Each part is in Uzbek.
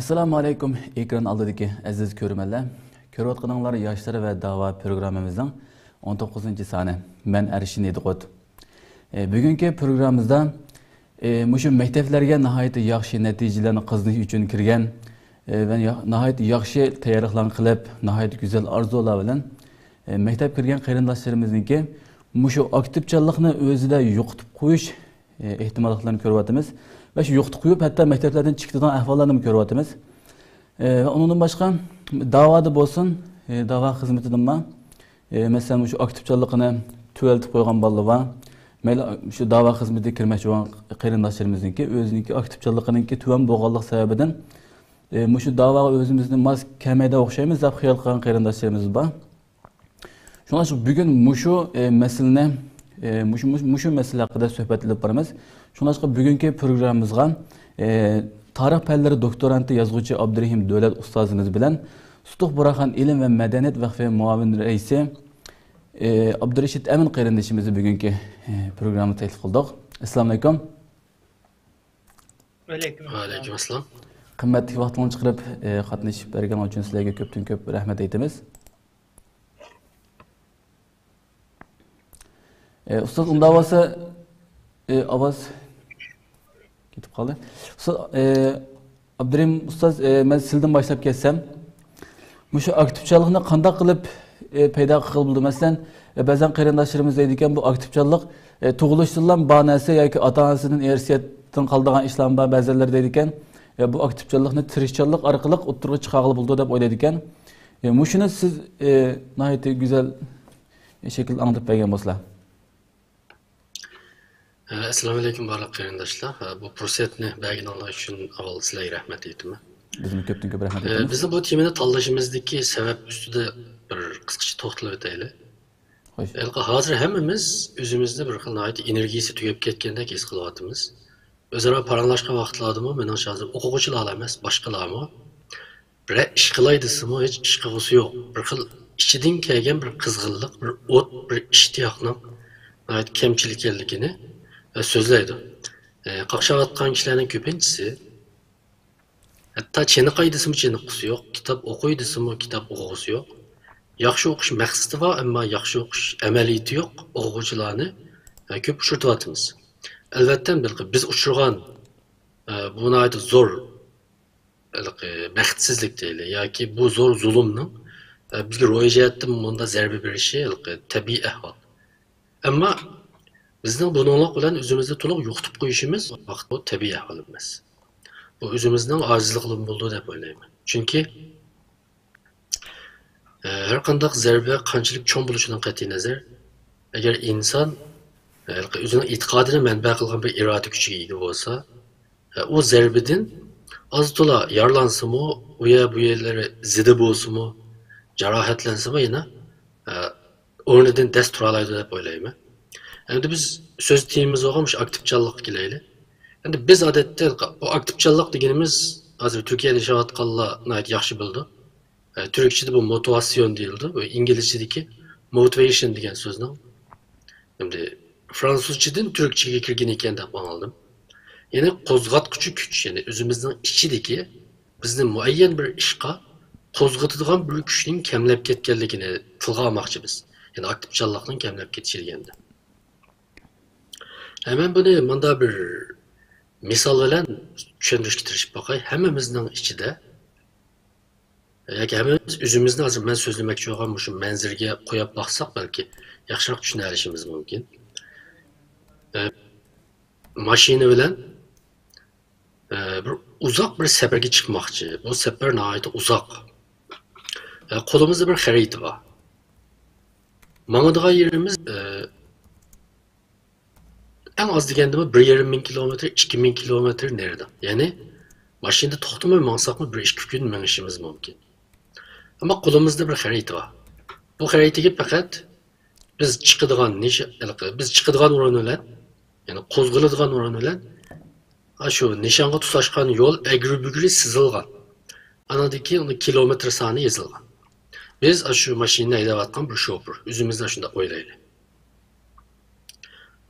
Assalamu alaykum ekran oldidagi aziz ko'rmanlar. Ko'rayotganinglar yoshlar va da'vo programmamizning 19 soni. Men Arshin Ediqot. Bugungi programmamizda mushu maktablarga nihoyat yaxshi natijalarni qozonish uchun kirgan va nihoyat yaxshi tayyorgarlik qilib, nihoyat go'zal orzular bilan maktab kirgan qarindoshlarimizniki mushu aktivchanlikni o'zida yo'qotib qo'yish ehtimollarini ko'ryapmiz. Ve şu yoxtu qo'yib, hatta maktablardan chiqadigan ahvollarni ko'ryapmiz. Ondan başqa davada bo'lsin, dava xizmatidanmi, masalan shu aktivchanligini tuvaltib qo'ygan bolalar var. Mayli shu dava xizmatiga kirmoqchi bo'lgan qarindoshlarimizninki o'zininki aktivchanligininki tuvan bo'lganlik sababidan shu davaga o'zimizni mas kamayda o'xshaymiz deb xayol qilgan qarindoshlarimiz bor. Shuning uchun bugun shu masalani mushu masala haqida suhbat qilib boramiz. Shuning uchun bugungi programmamizga tarix fanlari doktoranti yozuvchi Abdurahim Davlat ustozimiz bilan Sutuq Buraxon ilm va madaniyat vaqfi muavin raisi Abdurashid Amin qarindoshimizni bugungi programma taklif qildik. Assalomu alaykum. Va alaykum assalom. Qimmatli vaqtingizni chiqarib qatnashib bergan uchun sizlarga ko'pdan ko'p rahmat aytamiz. Ustoz unda bo'lsa ovoz ketib qoldi. Ustoz Abdurim ustoz men sizdan boshlab ketsam, mushu aktivchanlikni qanday qilib paydo qildi? Masalan, ba'zan qarindoshlarimiz deydi ekan, bu aktivchanlik tug'ilishdan bor narsa yoki ota-onasining irsiyatdan qoldigan ishlar bor. Ba'zilar deydi ekan, bu aktivchanlikni tirishchanlik orqali o'ttirib chiqarib bo'ldi deb o'ylaydi ekan. Mushuni siz nihoyat go'zal shaklda anlatib bergan bo'lsizlar. Assalomu alaykum barliq qarindoshlar. Bu fursatni berganinglar uchun avval sizlarga rahmat aytaman. Bizning ko'pdan ko'p rahmat aytamiz. Bizni bu temani tanlashimizdagi sabab ustida bir qisqacha to'xtalib o'taylik. Hozir hammamiz o'zimizda bir xil nihoyat energiyasi tugab ketgandek his qilyapmiz. O'zaro paranglashgan vaqtlardami, mening hozir o'quvchilar emas, boshqalarmi bir ish qilay desimi hech ish qilg'usi yo'q. Bir xil ichidan kelgan bir qizg'inlik, bir o't, bir ishtiyoqning nihoyat kamchilik ekanligini so'zlaydi. Qaqshayotgan kishilarning ko'pinchisi hatto chiniqay desimi chiniqqisi yo'q, kitob o'qiy desimi kitob o'qig'isi yo'q. Yaxshi o'qish maqsadi bor, ammo yaxshi o'qish amaliyati yo'q. O'quvchilarni ko'p uchratyapmiz. Albatta biz uchirgan bu nihoyat zo'r baxtsizlik deyli yoki bu zo'r zulmning bizga ro'yxatdan bunda zarba berishi tabiiy ahvol. Ammo bizning buninglar bilan o'zimizni to'liq yo'qotib qo'yishimiz vaqt bu tabiiy ahvol emas. Bu o'zimizning ojizligimiz bo'ldi deb o'ylayman. Chunki har qanday zarba qanchalik cho'ng bo'lishidan qat'iy nazar, agar inson o'zining e'tiqodini manba qilgan bir iroda kuchiga ega bo'lsa, u zarbadan az to'la yaralansimi, u yerlari zida bo'lsimi, jarohatlansimi yana o'rnidan dast tura oladi deb o'ylayman. Endi biz söz tiyimiz olmuş aktivchanlik kelayli. Endi biz odatda bu aktivchanlik deganimiz hozir Turkiyada yashayotganlar nihoyat yaxshi bildi. Turkchada bu motivasyon deyildi. Bu inglizchadagi motivation degan so'zni. Endi fransuzchadan turkchaga kirgan ekan deb anladim. Ya'ni qo'zg'atuvchi kuch, ya'ni o'zimizning ichidagi bizni muayyan bir ishqa qo'zg'atadigan bir kuchning kamlab ketganligini tilga olmoqchi biz. Ya'ni aktivchanlikning kamlab ketishi deganda. Hemen bunu manda bir misal bilen düşündürüşke tirişip bakay. Hemmimizin içinde yoki hemmimiz özümüzni hazır men sözlemekçi olan şu menzirge koyup baksak belki yaxshiroq tushunishimiz mumkin. Mashina bilen bir uzak bir seferge çıkmakçı. Bu sefer nihoyat uzak. Qo'limizda bir xarita var. Mangadigan yerimiz en az deganda 1,5 kilometre, 2,000 kilometre nerede? Yani maşinde toxtamay mansak mı 1-2 gün minishimiz mumkin. Ama qo'limizda bir xarita var. Bu xaritaga faqat biz chiqadigan o'rin bilan, ya'ni qo'zg'aladigan o'rin bilan shu nishonga tutashgan yo'l agri-bugri sizilgan. Anadagi uni kilometr soni yozilgan. Biz shu mashinani haydayotgan bir shoför, o'zimizda shunda o'ylaylik.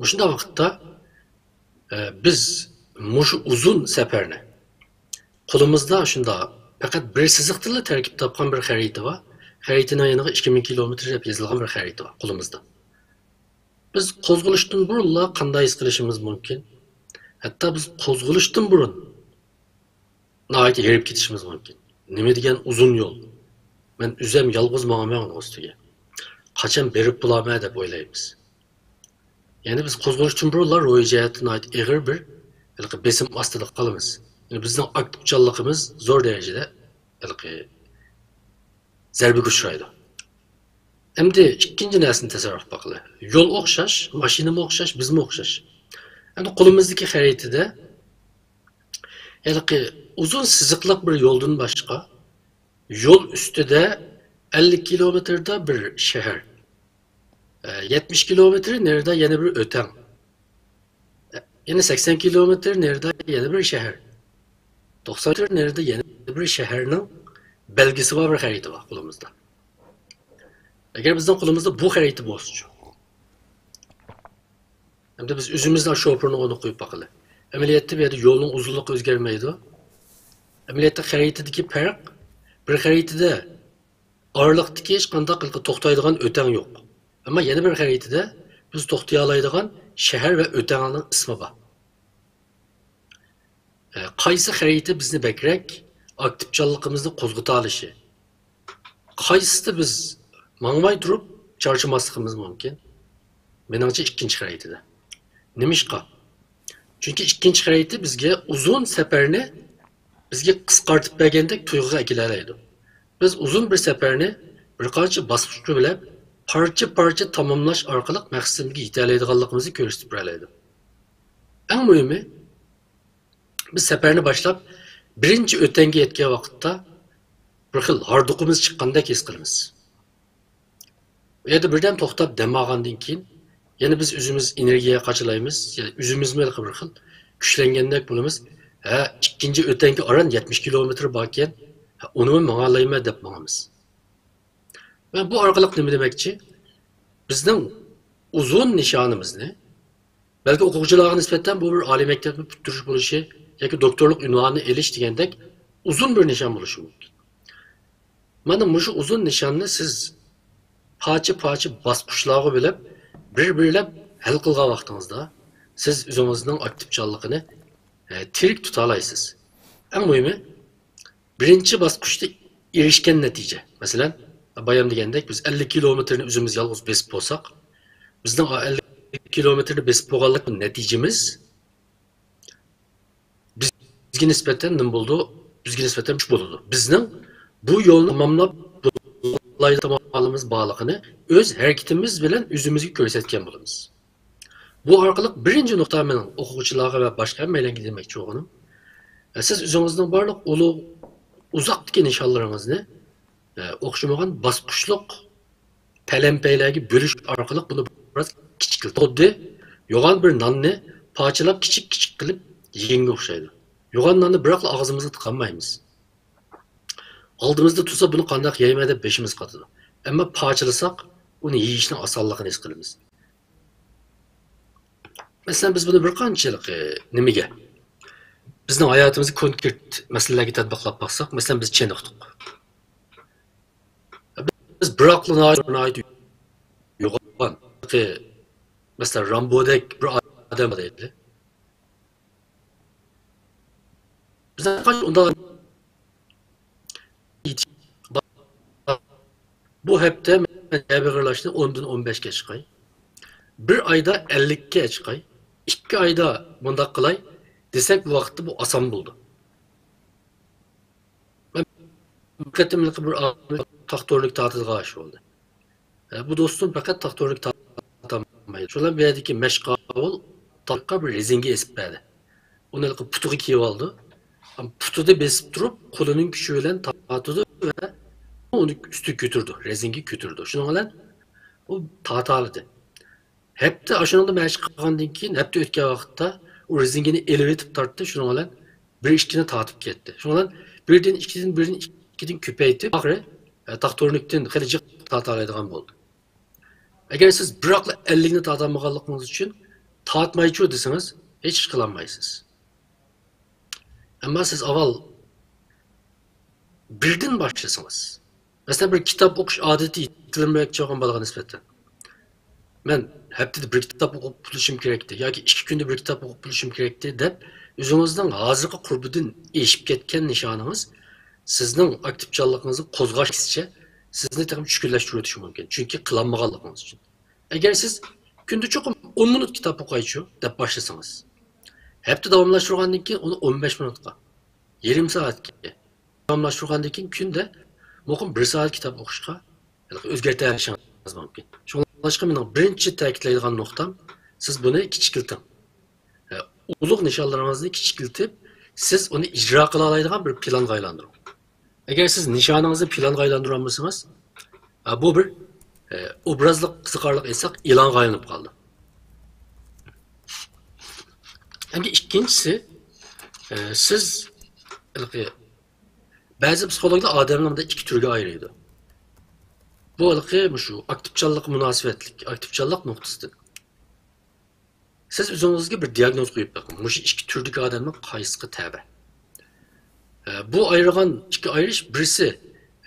Şunda vakitte biz mushu uzun seferine Qo'limizda shunda faqat bir siziqdan tarkib topgan bir xarita bor. Xaritaning yoniga 2000 kilometr deb yozilgan bir xarita bor qo'limizda. Biz qo'zg'alishdan burun qanday his qilishimiz mumkin? Hatto biz qo'zg'alishdan burun nəhayət yerib ketishimiz mumkin. Nima degan uzun yo'l. Men üzem yalğız mağaman ustiga. Qachon berib bo'laman deb o'ylaymiz. Yani biz qo'zg'alishdan burun ro'y jihatdan ig'ir bir besim ostida qolamiz. Yani bizning aktivchanligimiz zo'r darajada zarbaga uchraydi. Endi ikkinchi narsani tasavvur qilib yo'l o'xshash, mashinami o'xshash, bizmi o'xshash. Endi qo'limizdagi xaritada uzun siziqliq bir yo'ldan boshqa yo'l ustida 50 kilometrda bir shahar. 70 kilometr nerede yana bir o'tan. Yana 80 kilometr nerede yana bir shahar. 90 kilometr nerede yana bir shaharning belgisi var bir xarita var qo'limizda. Agar bizning qo'limizda bu xarita bo'lsa, hamda biz o'zimizning sho'purni o'rni qo'yib boqaylik. Amaliyotda bu yerda yo'lning uzunligi o'zgarmaydi. Amaliyotda xaritadagi farq bir xaritada oraliqdagi hech qanday to'xtaydigan o'tan yo'q. Ama yana bir xaritada biz to'xtay oladigan shahar va o'tanning ismi bor. Qaysi xarita bizni bakrak aktivchanligimizni qo'zg'ata olishi? Qaysida biz mangmay turib charchamasligimiz mumkin? Menimcha ikkinchi xaritada. Nimishqa? Chunki ikkinchi xarita bizga uzun safarni bizga qisqartib bergandek tuyg'uga keladi. Biz uzun bir safarni bir qancha bosqichlar bilan parça tamamlash orqali maqsadimizga yeta oladiganligimizni ko'rsatib beradi. Eng muhimi biz safarni boshlab birinchi o'tanga yetgan vaqtda bir xil harduqimiz chiqqandek his qilamiz. Ya da birden to'xtab dam olgandan keyin yana biz o'zimiz energiyaga qachilaymiz, yani o'zimizmi bir xil kuchlangandek bo'lamiz. Ha, ikkinchi o'tanga oran 70 kilometr bor ekan, uni mangalayman deb mangamiz. Ben bu arkalık nima demekçi? Bizden uzun nişanımızı, belki okuyuculara nispeten bu bir âli mektep bütürüş buluşu, ya ki doktorluk ünvanını eliş degandek uzun bir nişan buluşu mümkün. Mana şu uzun nişanını siz parça basqıçlarga bilip, bir-birlep hal qilgan vaqtingizda siz o'zingizning aktivchanligini tirik tuta olasiz. Eng muhimi, birinchi bosqichda erishgan natija. Masalan, bayam degandek biz 50 kilometrni o'zimiz yolg'iz besib bo'lsak, bizning 50 kilometrni besib bo'lganlik natijamiz bizga nisbatan nima bo'ldi? Bizga nisbatan kuch bo'ldi. Bizning bu yo'lni tamomlab tamamlamamız bağlılığını öz hareketimiz bilen özümüzü ko'rsatgan bo'lamiz. Bu orqali birinchi nuqta mening o'quvchilarga va boshqa hammalarga demoqchi bo'lganim, siz o'zingizning barliq ulug' uzoqdagi nishonlaringizni o'xshamagan bosqichliq palampaylarga bo'lish orqali buni biroz kichikiltirdi. Yo'g'on bir nonni parchalab kichik qilib yeganga o'xshaydi. Yo'g'on nonni biroqla og'zimizga tiqolmaymiz. Aldığımızda tutsa bunu qandaq yeyme deb beşimiz qatıdı. Ama parçalasak onu yeyişine osonligini his qilamiz. Mesela biz bunu bir qanchalik nimaga? Bizning hayotimizni konkret masalalarga tatbiqlab baqsak, mesela biz cheniqdik. Biz biroqli yo'qon. Mesela Rambodek bir odam deydi. Bizden qancha undan bu hepte ben 10'dan 15'e çıkay. Bir ayda 50'ye çıkay. 2 ayda bunda qilay desek bu vaqtda bu oson bo'ldi. Ben qatimlik bir taqtorlik ta'tilga aşık oldu. Bu dostum fakat taqtorlik ta'tilmaydı. Şular bir yerdeki meşgul taqqa bir rezinge esip berdi. Onu putuğu kiyip aldı. Putuda besip durup kolunun küçüğü bilen ta'tıldı ve onu üstü götürdü, rezingi götürdü. Şunun bilen o ta'talıdı. Hep de aşınında məşq qılğandan keyin, hep de ötken vaqtda o rezingini elib etib tartdı. Şunun bilen bir işkini ta'tıb ketdi. Şunun bilen birden ikiden köpeytip axırı taqtornikten xeyli jiq ta'talaydigan bo'ldi. Agar siz biroqla 50ni ta'tamaganligingiz uchun ta'tmaychi deseniz hech ish qilolmaysiz. Ama siz avval birden başlasanız. Mesela bir kitap okuş adeti yitirilmeyecek çoğun balağa nispetten. Ben hepte bir kitap okup buluşum gerekti. Yoki 2 günde bir kitap okup buluşum gerekti dep özünüzden hazırkı qurbudun eşip ketken nişanınız sizning aktivchanligingizni qo'zg'ashgacha sizni ham tushkunlashtirib o'tishi mumkin. Chunki qilinmaganligingiz uchun. Agar siz kunda cho'qim 10 minut kitob o'qiychi deb boshlasangiz, hafta davomlashtirgandan keyin uni 15 minutga, yarim soatga davomlashtirgandan keyin kunda muqim 1 soat kitob o'qishga o'zgartirishingiz mumkin. Shuningdek, mening birinchi ta'kidlaydigan nuqtam, siz buni kichikilting. Ulug' nishonlaringizni kichikiltib, siz uni ijro qila oladigan bir planga aylantiring. Agar siz nishoningizini planga aylantirib olmasangiz, bu bir obrazlik qiziqarli aytsak ilonga aylanib qoldi. Endi ikkinchisi, siz ba'zi psixologlar odamlarni ikki turga ayiradi. Bu shu aktivchanlik munosabatlik, aktivchanlik nuqtasidir. Siz o'zingizga bir diagnoz qo'yib boqing. Mushu ikki turdagi odamning qaysisi tava? Bu ayırgan iki ayrış, birisi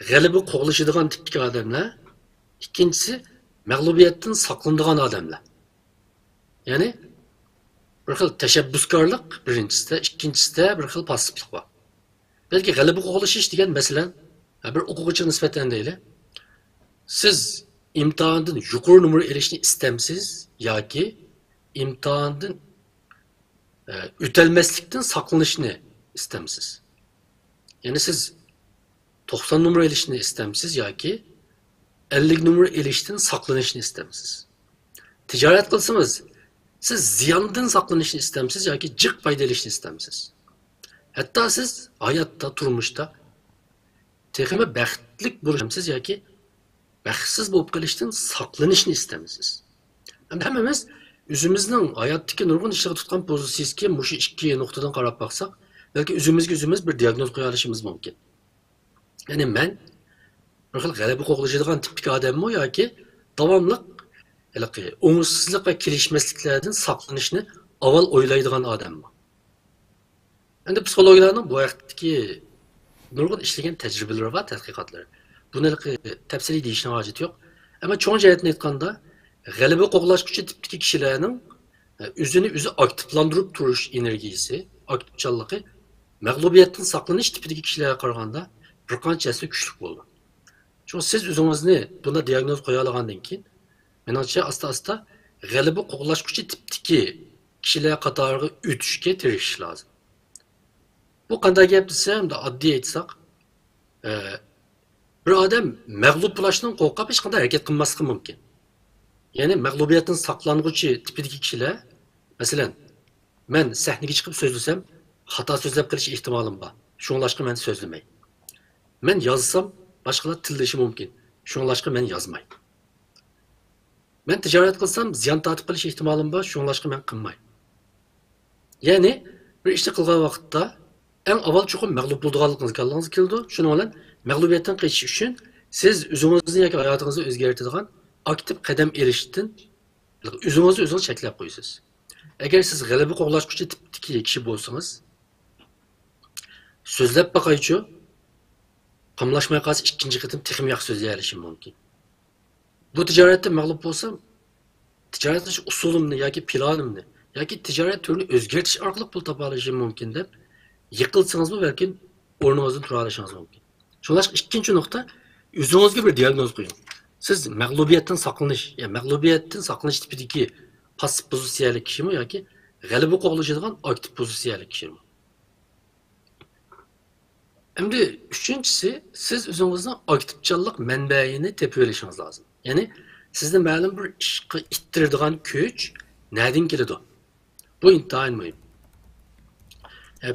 g'alaba qo'g'lashadigan tipdagi odamlar, ikkinchisi mag'lubiyatdan saqlanadigan odamlar. Ya'ni bir xil tashabbuskorlik birinchisida, ikkinchisida bir xil passivlik bor. Balki g'alaba qo'g'lashish degan masalan, bir o'quvchiga nisbatan deylik, siz imtihondan yuqori numr olishni istamsiz yoki imtihondan o'talmaslikdan saqlanishni istamsiz. Yani siz 90 numara ilişkini istemsiz ya ki 50 numara ilişkinin saklanışını istemsiz. Ticaret kılsanız siz ziyandan saklanışını istemsiz ya ki cık fayda ilişkini istemsiz. Hatta siz hayatta, turmuşta tekime bəxtlik buluşamsiz ya ki bəxtsiz bulup kalıştın saklanışını istemsiz. Yani hemimiz özümüzün hayattaki nurgun işleri tutkan pozisyonuz ki muşu iki noktadan qarab baksak belki özümüz bir diagnoz qo'yalishimiz mumkin. Yani men bir xil g'alaba qo'g'lashadigan tipdagi odammi yoki davomli o'ngsizlik va kelishmasliklardan saqlanishni avval o'ylaydigan odammi? Endi psixologlarning bu vaqtdagi nurg'un ishlagan tajribalari va tadqiqotlari. Buni tafsiliy deyishning hojati yo'q. Ammo cho'ng jihatni aytganda, g'alaba qo'g'lashuvchi tipdagi kishilarning o'zini o'zi aktivlantirib turish energiyasi, aktivchanligi mag'lubiyatdan saqlanish tipidagi kishilarga qaraganda bir qanchasi kuchli bo'ldi. Çünkü siz o'zingizni bunda diagnoz qo'ya olgandan keyin, menimcha asta-asta g'alaba qo'g'lashuvchi tipdagi kishilar qatoriga o'tishga tirishish lozim. Bu qanday gap desam, oddiy aytsak, bir odam mag'lub bo'lishdan qo'rqib hech qanday harakat qilmasligi mumkin. Ya'ni mag'lubiyatdan saqlanguvchi tipidagi kishilar, masalan, men sahnaga chiqib so'zlasam, xato so'zlab qilish ehtimalim bor. Shunlashqa men so'zlamay. Men yozsam, boshqalar tillashi mumkin. Shunlashqa men yozmay. Men tijorat qilsam, ziyon tortib qilish ehtimalim bor. Shunlashqa men qilmay. Ya'ni bir ishni qilgan vaqtda eng avval chuqur mag'lub bo'lganligingiz kallangiz keldi. Shuning bilan mag'lubiyatdan qochish uchun siz o'zingizni yoki hayotingizni o'zgartiradigan aktiv qadam olishdan o'zingizni cheklab qo'yasiz. Agar siz g'alaba qo'g'lashuvchi tipdagi kishi bo'lsangiz, so'zlab baqaychi, qamlashmay qolsa ikkinchi qitim texim yaxshi so'zlay olishim mumkin. Bu tijoratda mag'lub bo'lsam, tijorat qilish usulimni yoki planimni yoki tijorat turini o'zgartirish orqali pul topa olishim mumkin deb yiqilsangiz balki o'rningizdan tura olishingiz mumkin. Shuningdek, ikkinchi nuqta, o'zingizga bir diagnoz qo'ying. Siz mag'lubiyatdan saqlanish, ya'ni mag'lubiyatdan saqlanish tipidagi passiv pozitsiyali kishimi yoki g'alaba qo'g'lashadigan aktiv pozitsiyali kishimi? Endi üçüncüsü, siz o'zingizning aktivchanlik manbaini tepib olishingiz lozim. Ya'ni sizni ma'lum bir ishga ittiradigan kuch nereden keladi? Bu intayin muhim.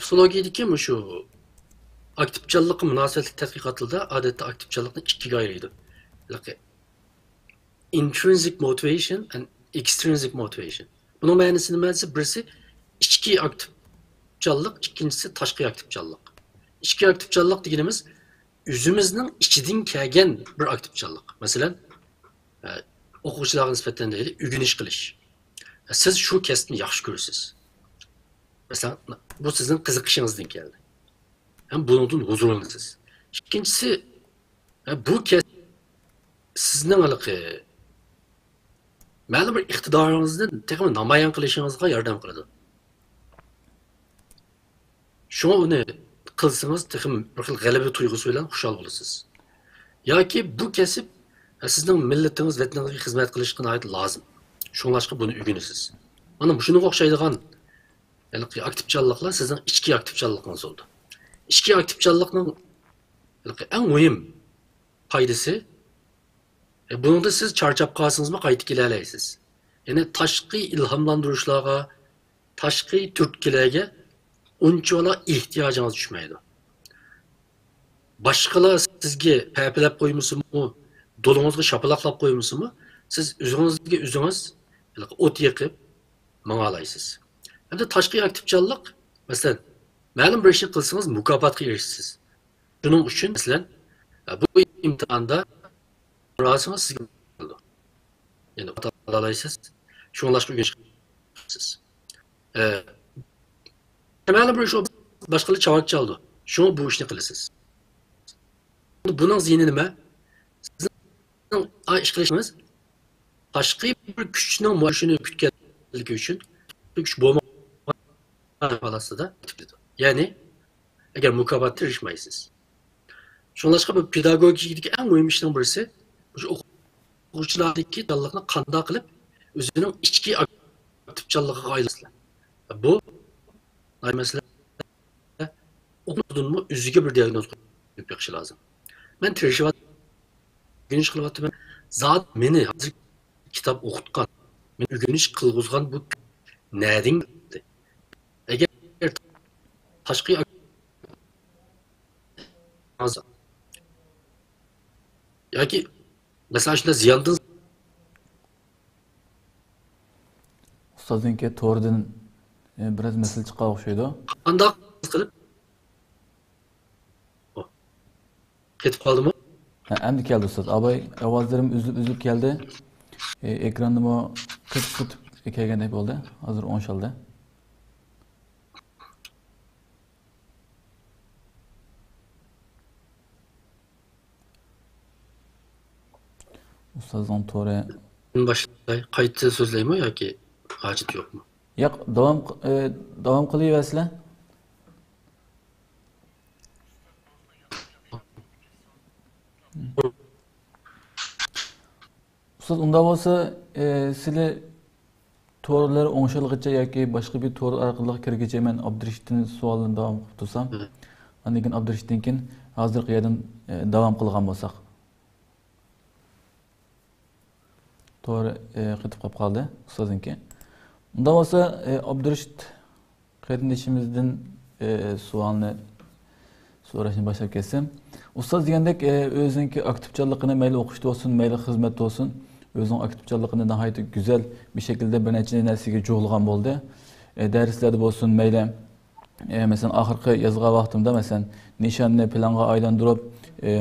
Psikologiyadagi shu aktivchanlik munosabatli tadqiqotlarda odatda aktivchanlikni ikkiga ayiradi. Intrinsic motivation and extrinsic motivation. Bunun ma'nosi nima desa, birisi ichki aktivchanlik, ikkinchisi tashqi aktivchanlik. İçki aktivchanlik deganimiz o'zimizning ichidan kelgan bir aktivchanlik. Masalan, o'quvchilarga nisbatan deylik, o'rganish qilish. Siz shu kasbni yaxshi ko'rasiz. Masalan, bu sizning qiziqishingizdan keldi. Ham bundan huzurlanasiz. ikkinchisi bu kasb sizning ma'lum bir iqtidoringizni namoyon qilishingizga yordam qiladi. Shuni uni qilsangiz bir xil g'alaba tuyg'usi bilan xushal bo'lasiz. Yoki bu kasb sizning millatingiz, vataningizga xizmat qilishga lozim. Shunlashqa buni o'rganasiz. Mana shunga o'xshaydigan aktivchanliklar sizning ichki aktivchanligingiz bo'ldi. Ichki aktivchanlikning eng muhim foydasi buningda siz charchab qolsangizmi qaytib kela olasiz. Ya'ni tashqi ilhomlantirishlarga, tashqi turtkilarga unchalar ehtiyojingiz tushmaydi. Boshqalar sizga papilab qo'ymasimi, do'lingizga shapalaqlab qo'ymasimi, siz o'zingizga o'zingiz o't yoqib manga olaysiz. Hamda tashqi aktivchanlik, masalan, ma'lum bir ishni qilsangiz mukofotga erishasiz. Shuning uchun masalan, bu imtihonda rahatsınız sizga bo'ldi. Ya'ni olaysiz, shunlashqa o'rganishsiz. Ma'lum bir ish boshqalar chavak chaldi. Shuni bu ishni qilasiz. Buning ziyni nima? Sizning ish qilishingiz tashqi bir kuchning mushini kutganligi uchun bir kuch bo'lmagan holatda tibdi. Ya'ni agar mukofotga erishmaysiz. Shunlashqa bu pedagogikadagi eng muhim ishning birisi o'quvchilardagi dalliqni qanday qilib o'zining ichki aktivchanligiga aylantirishlar. Bu masala o'quvchining o'ziga bir diagnoz qo'yib beqishi lozim. Men tirishib o'rganish qilyapman. Zot meni hozir kitob o'qitgan, men o'rganish qilg'izgan bu nading. Agar tashqi yoki mesela shunda ziyondan ustozniki to'g'ridan biraz masala chiqa o'xshaydi. qanday qilib ketib qoldimi? Endi keldi ustoz. Abay ovozlarim uzilib keldi. Ekranda qitib kelgandek bo'ldi. Hozir o'ng'aldi. Ustozning to'g'ri Başlay, qayta so'zlaymi yoki hojat yo'qmi? yo'q, davom qilaverasizlar. Ustoz, unda bo'lsa, sizlar to'g'rilar o'ng'ishilgicha yoki boshqa bir to'g'ri orqali kirgicha men Abdurashidning savolini davom qilib tursam, undan keyin Abdurashiddan keyin hozirgi yerdan davom qilgan bo'lsak. To'g'ri qitib qolib qoldi ustozniki. Unda bo'lsa, Abdurashid qarindoshimizdan savolni so'rashni boshlab ketsam, ustoz degandek o'ziniki aktivchanligini mayli o'qishda bo'lsin, mayli xizmatda bo'lsin, o'zining aktivchanligini nihoyat go'zal bir shaklda bir necha narsaga jo'g'ilgan bo'ldi. Darslarda bo'lsin, mayli masalan oxirgi yozgan vaqtimda masalan nishonni planga aylantirib,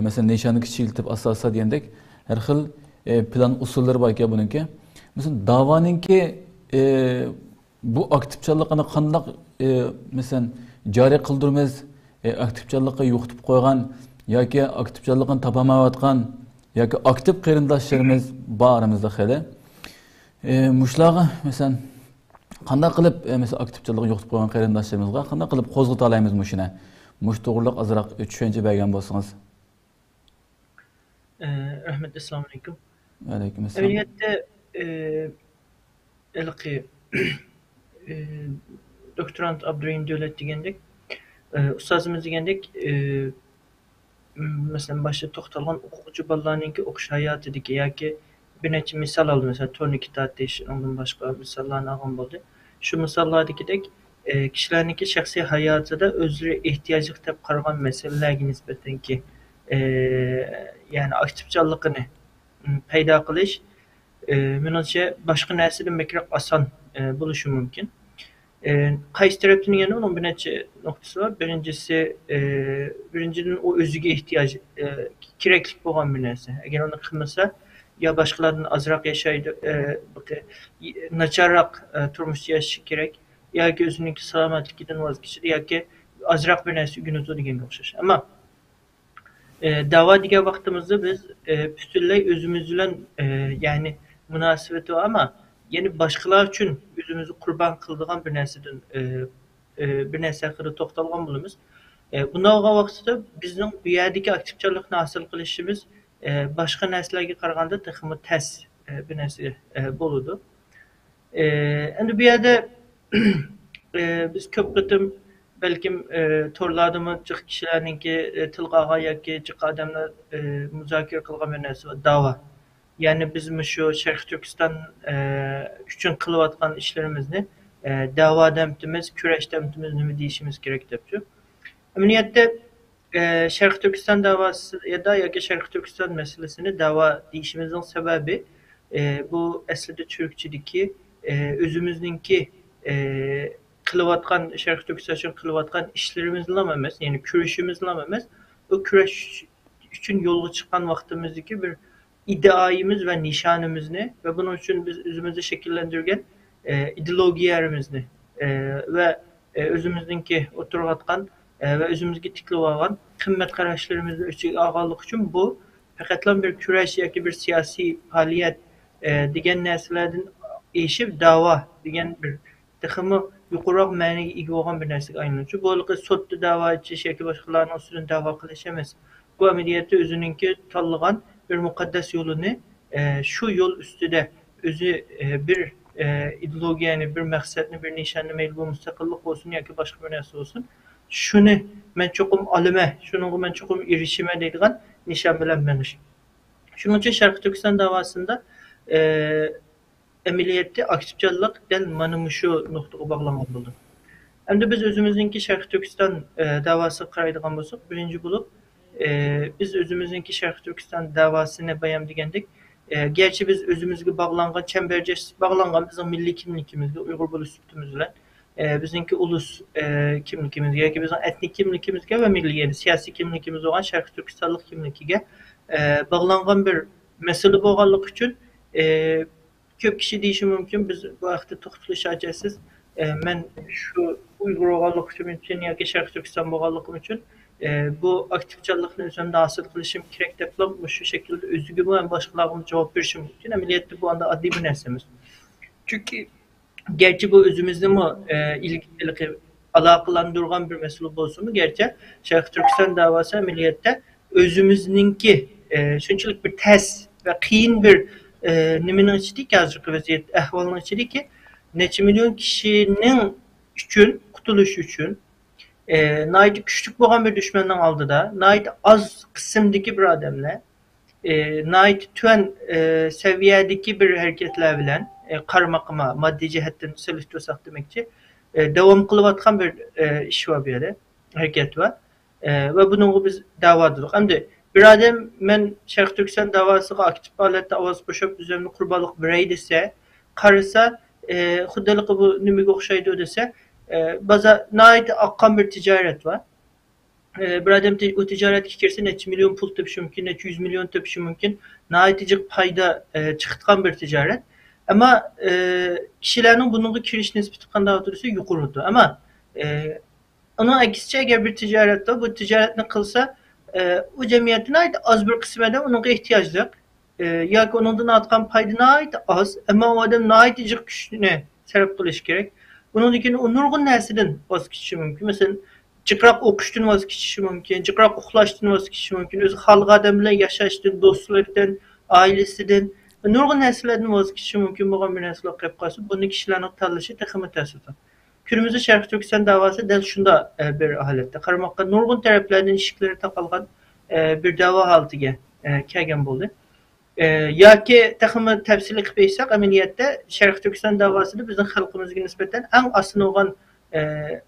masalan nishonni kichiltib asosa degandek har xil plan usullari bor ekan buniki. Masalan da'voninki bu aktivchanligini qanday masalan joriy qildirmaz, aktivchanlikqa yo'qitib qo'ygan yoki aktivchanlikni topamayotgan yoki aktiv qarindoshlarimiz borimizda hali. Mushlarga masalan qanday qilib masalan aktivchanlikni yo'qitib qo'ygan qarindoshlarimizga qanday qilib qo'zg'ata olamiz mushuni? Mush to'g'riliq azroq tushuncha bergan bo'lsangiz. Rahmat, assalomu alaykum. Alaykum assalom. Albatta, ilqi doktorant Abdurahim Davlat degandek, ustozimiz degandek, masalan boshida to'xtalgan o'quvchi bolalarning o'qish hayotidagi yoki bir necha misol oldi, masalan turniki tortish, undan boshqa misollarni olgan bo'ldi. Shu misollardagidek kishilarning shaxsiy hayotida o'zlari ehtiyojli deb qaragan masalalarga nisbatanki ya'ni aktivchanligini paydo qilish menimcha boshqa narsadan bekroq oson bo'lishi mumkin. Qaysi tarafdan yana onun bir necha noktası var. Birinciden o özüge ihtiyaç, keraklik bo'lgan bir narsa. Agar uni qilmasa, ya boshqalardan azroq yashaydi, nacharroq turmush yashashi kerak, yoki o'zining salomatligidan voz kechadi, yoki azroq bir narsa o'rganadi deganga o'xshash. Ammo Dava degan vaqtimizda biz butunlay o'zimiz bilan ya'ni munosabati bor, ama yana boshqalar uchun o'zimizni qurbon qiladigan bir narsadan bir narsa haqida to'xtalgan bo'lamiz. Bunday olgan vaqtida bizning bu yerdagi aktivchilikni hosil qilishimiz boshqa narsalarga qaraganda texmi tez bir narsa bo'ladi. Endi bu yerda biz ko'p qatim balkim torlardami jiq kishilarninki tilga olgan yoki jiq odamlar muzokara qilgan bir narsa bor, da'vo. Ya'ni biz shu Sharq Turkiston uchun qilayotgan ishlarimizni da'vo demtimiz, kurash demtimiz, nima deyishimiz kerak debchi. Amaliyotda Sharq Turkiston da'vosi yoki Sharq Turkiston masalasini da'vo deyishimizning sababi bu aslida Türkçedeki özümüzninki qilayotgan Sharq Turkiston uchun qilayotgan ishlarimizni emas, ya'ni kurashimizni emas, o kurash uchun yo'lga chiqqan vaqtimizdagi bir iddiayimiz ve nişanimizni ve bunun için biz özümüzü şekillendirgen ideologiyarimizni ve özümüzdeki oturgatkan ve özümüzge tikli olan kıymet kararlarımızı ölçüge alganlık için bu fakatlan bir kuraş yoki bir siyasi faaliyet degan narsalardan eşib dava degan bir texmi yuqoriroq ma'noga ega bo'lgan bir narsaga aylanuvchi. Bu sudda da'vo etish yoki boshqalarning ustidan da'vo qilish emas. Bu amaliyotda o'zininki tanlagan bir muqaddas yo'lini shu yo'l ustida o'zi bir ideologiyani, bir maqsadni, bir nishonni, mayli bu mustaqillik bo'lsin yoki boshqa bir narsa bo'lsin, shuni men cho'qim olaman, shunga men cho'qim erishiman deydigan nishon bilan menish. Shuning uchun Sharq Turkiston davosida amaliyotda aktivchilik dal mana shu nuqtaga bog'langan bo'ldi. Endi biz o'zimizningki Sharq Turkiston davosiga qaraydigan bo'lsak, birinchi bo'lib biz özümüzünki Sharq Turkiston davosini bayan degandik. Gerçi biz özümüzge bağlangan, çemberce bağlangan bizim milli kimlikimizge, Uygur buluş sütümüz bilen, bizimki ulus kimlikimizge, yoki bizim etnik kimlikimizge ve milli, yani siyasi kimlikimiz olan Sharq Turkistonlik kimlikiga bağlangan bir mesele bo'lganligi uchun ko'p kishi deyishi mumkin, biz bu vaqtda to'xtalish hojasiz. Men shu Uygur bo'lganligim uchun yoki Sharq Turkiston bo'lganligim uchun bu aktivchilikni o'zimda hosil qilishim kerak deb shu shaklda o'ziga bilan boshqalarga javob berishim mumkin. Amaliyotda bu anda oddiy bir narsa emas. Chunki gerçi bu o'zimizni aloqalantirgan bir masala bo'lsa-mu, gerçi Sharq Turkiston davosi amaliyotda o'zimizninki shunchalik bir tez ve qiyin bir nimaning ichidagi hozirgi vaziyat ahvolning ichidagi necha million kishining uchun qutulish uchun nayt küçük bo'lgan bir düşmanning oldida, nayt az qismdagi bir odamlar, nayt tuan seviyedagi bir hareketler bilan qarama-qima moddiy jihatdan solishtirsak demakchi, davom qilayotgan bir ish var bu yerda, harakat var. Ve bununla biz da'vodirdik. Endi bir odam men Sharq Turkiston davosiga aktiv holatda ovoz qo'shib o'zimni qurbonlik beray desa, qarasa xuddaligi bu nimaga o'xshaydi desa, baza nait aqqan bir ticaret var. Bir adam o ticaretga kirse neçe milyon pul tepishi mumkin, neçe 100 milyon tepishi mumkin. Naiticiq payda chiqitgan bir ticaret. Ama kishilarning bununla kirish nisbati qanday o'tirsa yuqoridir. Ama onun aksicha agar bir ticaretda bu ticaretni qilsa, o jamiyatning az bir qismida unga ehtiyoj yo'q. Yoki undan ortgan payda az, ama o adam naiticiq kuchni sarf qilish kerak. Bunun için o nurgun nersinden vazgeçişi mümkün. Mesela çıkrak okuştan vazgeçişi mümkün, çıkrak uxlaştan vazgeçişi mümkün. Öz halk adamla yaşaştan, dostlardan, ailesinden, nurgun nersilerden vazgeçişi mümkün. Bugün bir nersiler kayıp kalsın. Bunun kişilerin tanışı tekimi tesirdi. Kürümüzde Sharq Turkiston davası del şunda bir halette. Karamakka nurgun taraflardan işikleri takalgan bir dava halıtıge kelgen buldu. Yoki texmi tafsili qilib aytsak, amaliyotda Sharq Turkiston davosida bizning xalqimizga nisbatan eng asl bo'lgan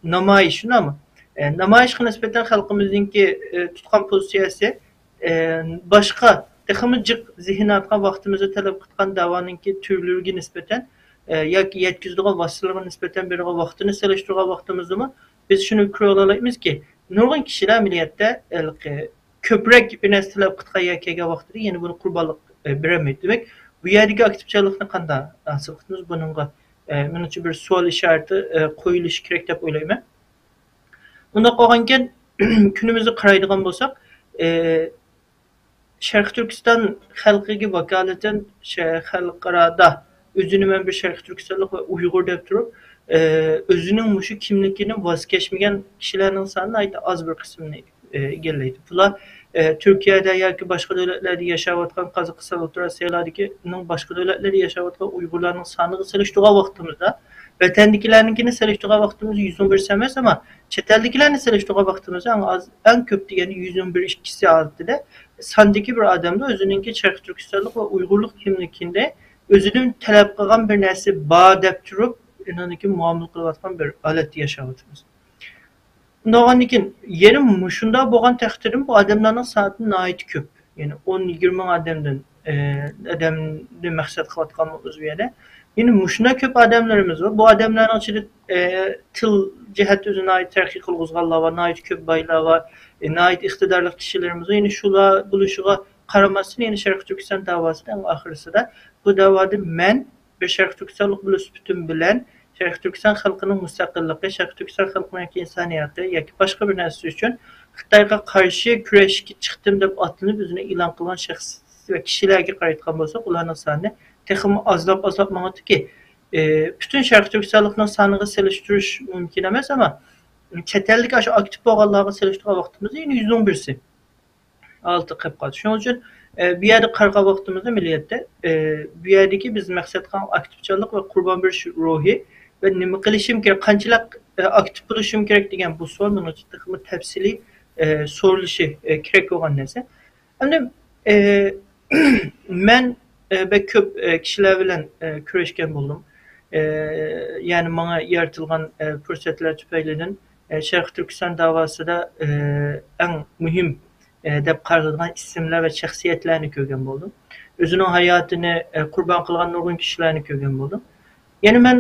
namoyish, shunami? Namoyishga nisbatan xalqimizningki tutgan pozitsiyasi boshqa texmi jiq zihniyatga vaqtimizni talab qilgan davoninki turlariga nisbatan yoki yetkazilgan vositalarga nisbatan berilgan vaqtini solishtirgan vaqtimizda biz shuni ko'ra olamizki, nurg'un kishilar amaliyotda ko'proq bir narsa talab qilgan yoki vaqtida yana buni qurbonlik beremeydi. Demek bu yerdeki aktivçilikni qanday hosil qildingiz? Bununla menimcha bir savol ishorati qo'yilishi kerak deb o'ylayman. Bunda qolganken günümüzü qaraydigan bo'lsak, Şərq Türkistan xalqiga vakalatan xalqarada özünü mən bir Şərq Türkistanlıq və Uyğur deb turub, özünün muşu kimlikini vaz keçməyən kişilərin sanı ayda az bir qismini egalləydi. Bular Türkiye'de yoki başqa dövlətlərdə yaşayotgan Qozog'iston Avstraliyalardakının başqa dövlətlərdə yaşayotgan Uyg'urlarning soniga solishtirgan vaqtimizda vatandakilarnikini solishtirgan vaqtimizda 111 emas, ama chet eldagilarni solishtirgan vaqtimizda eng ko'p degani 111-2 oldida sondagi bir odamda o'zininki Sharq Turkistonlik va Uyg'urlik kimligida o'zining talab qilgan bir narsa bor deb turib, inaniki muomala qilayotgan bir holatda yashayotimiz. Bundan keyin yerim şunda bo'lgan taqdirim bu odamlarning soni nihoyat ko'p. Ya'ni 10-20 odamni maqsad qilayotganmiz bu yerda. Ya'ni shunda ko'p odamlarimiz var. Bu odamlarning ichida til jihati o'zini ait tarixi qilg'izganlar va nihoyat ko'p boylar va nihoyat iqtidorli kishilarimiz var. Ya'ni shular bo'lishiga qaramasdan, ya'ni Sharq Turkiston davosining oxirisida bu davoda men bir Sharq Turkistonlik bo'lib bütün bilan Sharq Turkiston xalqining mustaqilligi, Sharq Turkiston xalqining insoniyati yoki boshqa bir narsa uchun Xitoyga qarshi kurashga chiqdim deb atlanib o'zini e'lon qilgan shaxs va kishilarga qarayotgan bo'lsak, ularning soni texmi azlab mang'atki, bütün Sharq Turkistonlikning soniga solishtirish mumkin emas, ama chet ellik shu aktiv bo'lganlarga solishtirgan vaqtimizda yine 111si altı qilib qoldi. Shuning uchun bu yerda qarg'a vaqtimizda milliyatda bu yerdagi biz maqsad qilgan aktivchilik va qurbon berish ruhi ve nima qilishim kerak, qanchalik aktiv bo'lishim kerak degan bu savol men uchun tafsiliy so'ralishi kerak bo'lgan narsa. Endi men bek ko'p kishilar bilan kurashgan bo'ldim. Yani bana yaratilgan fursatlar tufaylidan Sharq Turkiston davosida eng muhim deb qaralgan isimlar ve shaxsiyatlarni ko'rgan bo'ldim. O'zining hayotini qurbon qilgan nurg'un kishilarni ko'rgan bo'ldim. Yani ben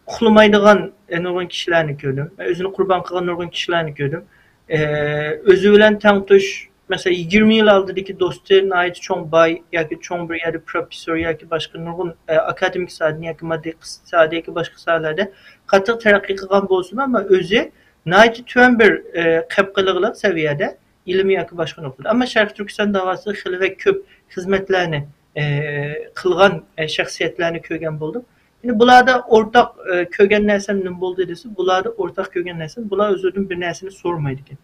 uxlamaydigan nurg'un kishilarni ko'rdim. O'zini qurbon qilgan nurg'un kishilarni ko'rdim. O'zi bilan tangtush, mesela 20 yıl oldidagi do'sti nihoyat cho'ng boy yoki cho'ng bir yerda professor yoki boshqa nurg'un akademik sohada yoki moddiy sohada yoki boshqa sohalarda qattiq taraqqiy qilgan bo'lsin, ama o'zi nihoyat tuvan bir qapqiliqli saviyada ilmi yoki boshqa nuqtada. Ama Sharq Turkiston davosida xili va ko'p xizmatlarni qilgan shaxsiyatlarni ko'rgan bo'ldim. Yani bularda ortak kögen nersem ne buldu dese, bularda ortak kögen nersem, bular özürün bir nersini sormaydı ki.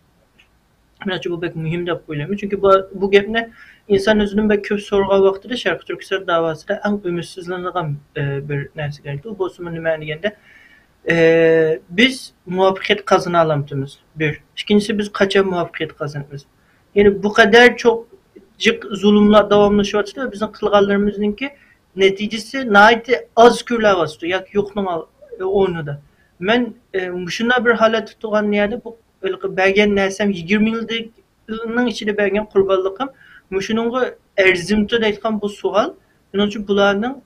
Bence bu pek mühim de söylemiyor. Çünkü bu gepne insan özünün pek köp sorga vaxtıda Sharq Turkiston davasida en ümitsizlenilen bir nersi geldi. Bu bozumun nümenligende biz muvaffakiyet kazanalamtımız. Bir. İkincisi biz kaça muvaffakiyet kazanırız. Yani bu kadar çok zulümler davamlaşıyor ve bizim kılgallarımızın ki neticesi naiti az kürler bastı. Yani yokluğun onu da. Ben şuna bir halet tutulan yerde bu belgen nersem 20 yılının içinde belgen kurbanlıkım. Şunun erzimde deyken bu sual. Onun için bunların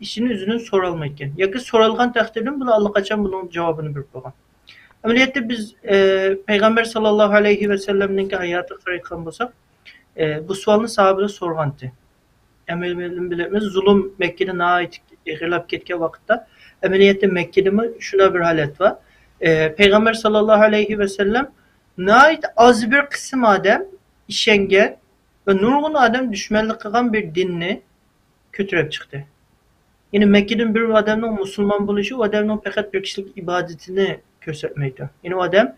işini üzünün sorulmayken. Ya sorulgan takdirde bu Allah kaçan bunun cevabını bir bakan. Ameliyette biz Peygamber sallallahu aleyhi ve sellem'nin hayatı karayıkan bulsak bu sualını sahabine sorgandı. Emeliyetini bilemiz. Zulüm Mekke'de ait gılap ketken vakitte ameliyette Mekke'de mi şuna bir halet var. Peygamber sallallahu aleyhi ve sellem ait az bir kısım adam işengen ve nurgun adam düşmanlık kılan bir dinini kötürüp çıktı. Yani Mekke'den bir adamın Müslüman buluşu, o adamın fakat bir kişilik ibadetini göstermekte. Yani o adam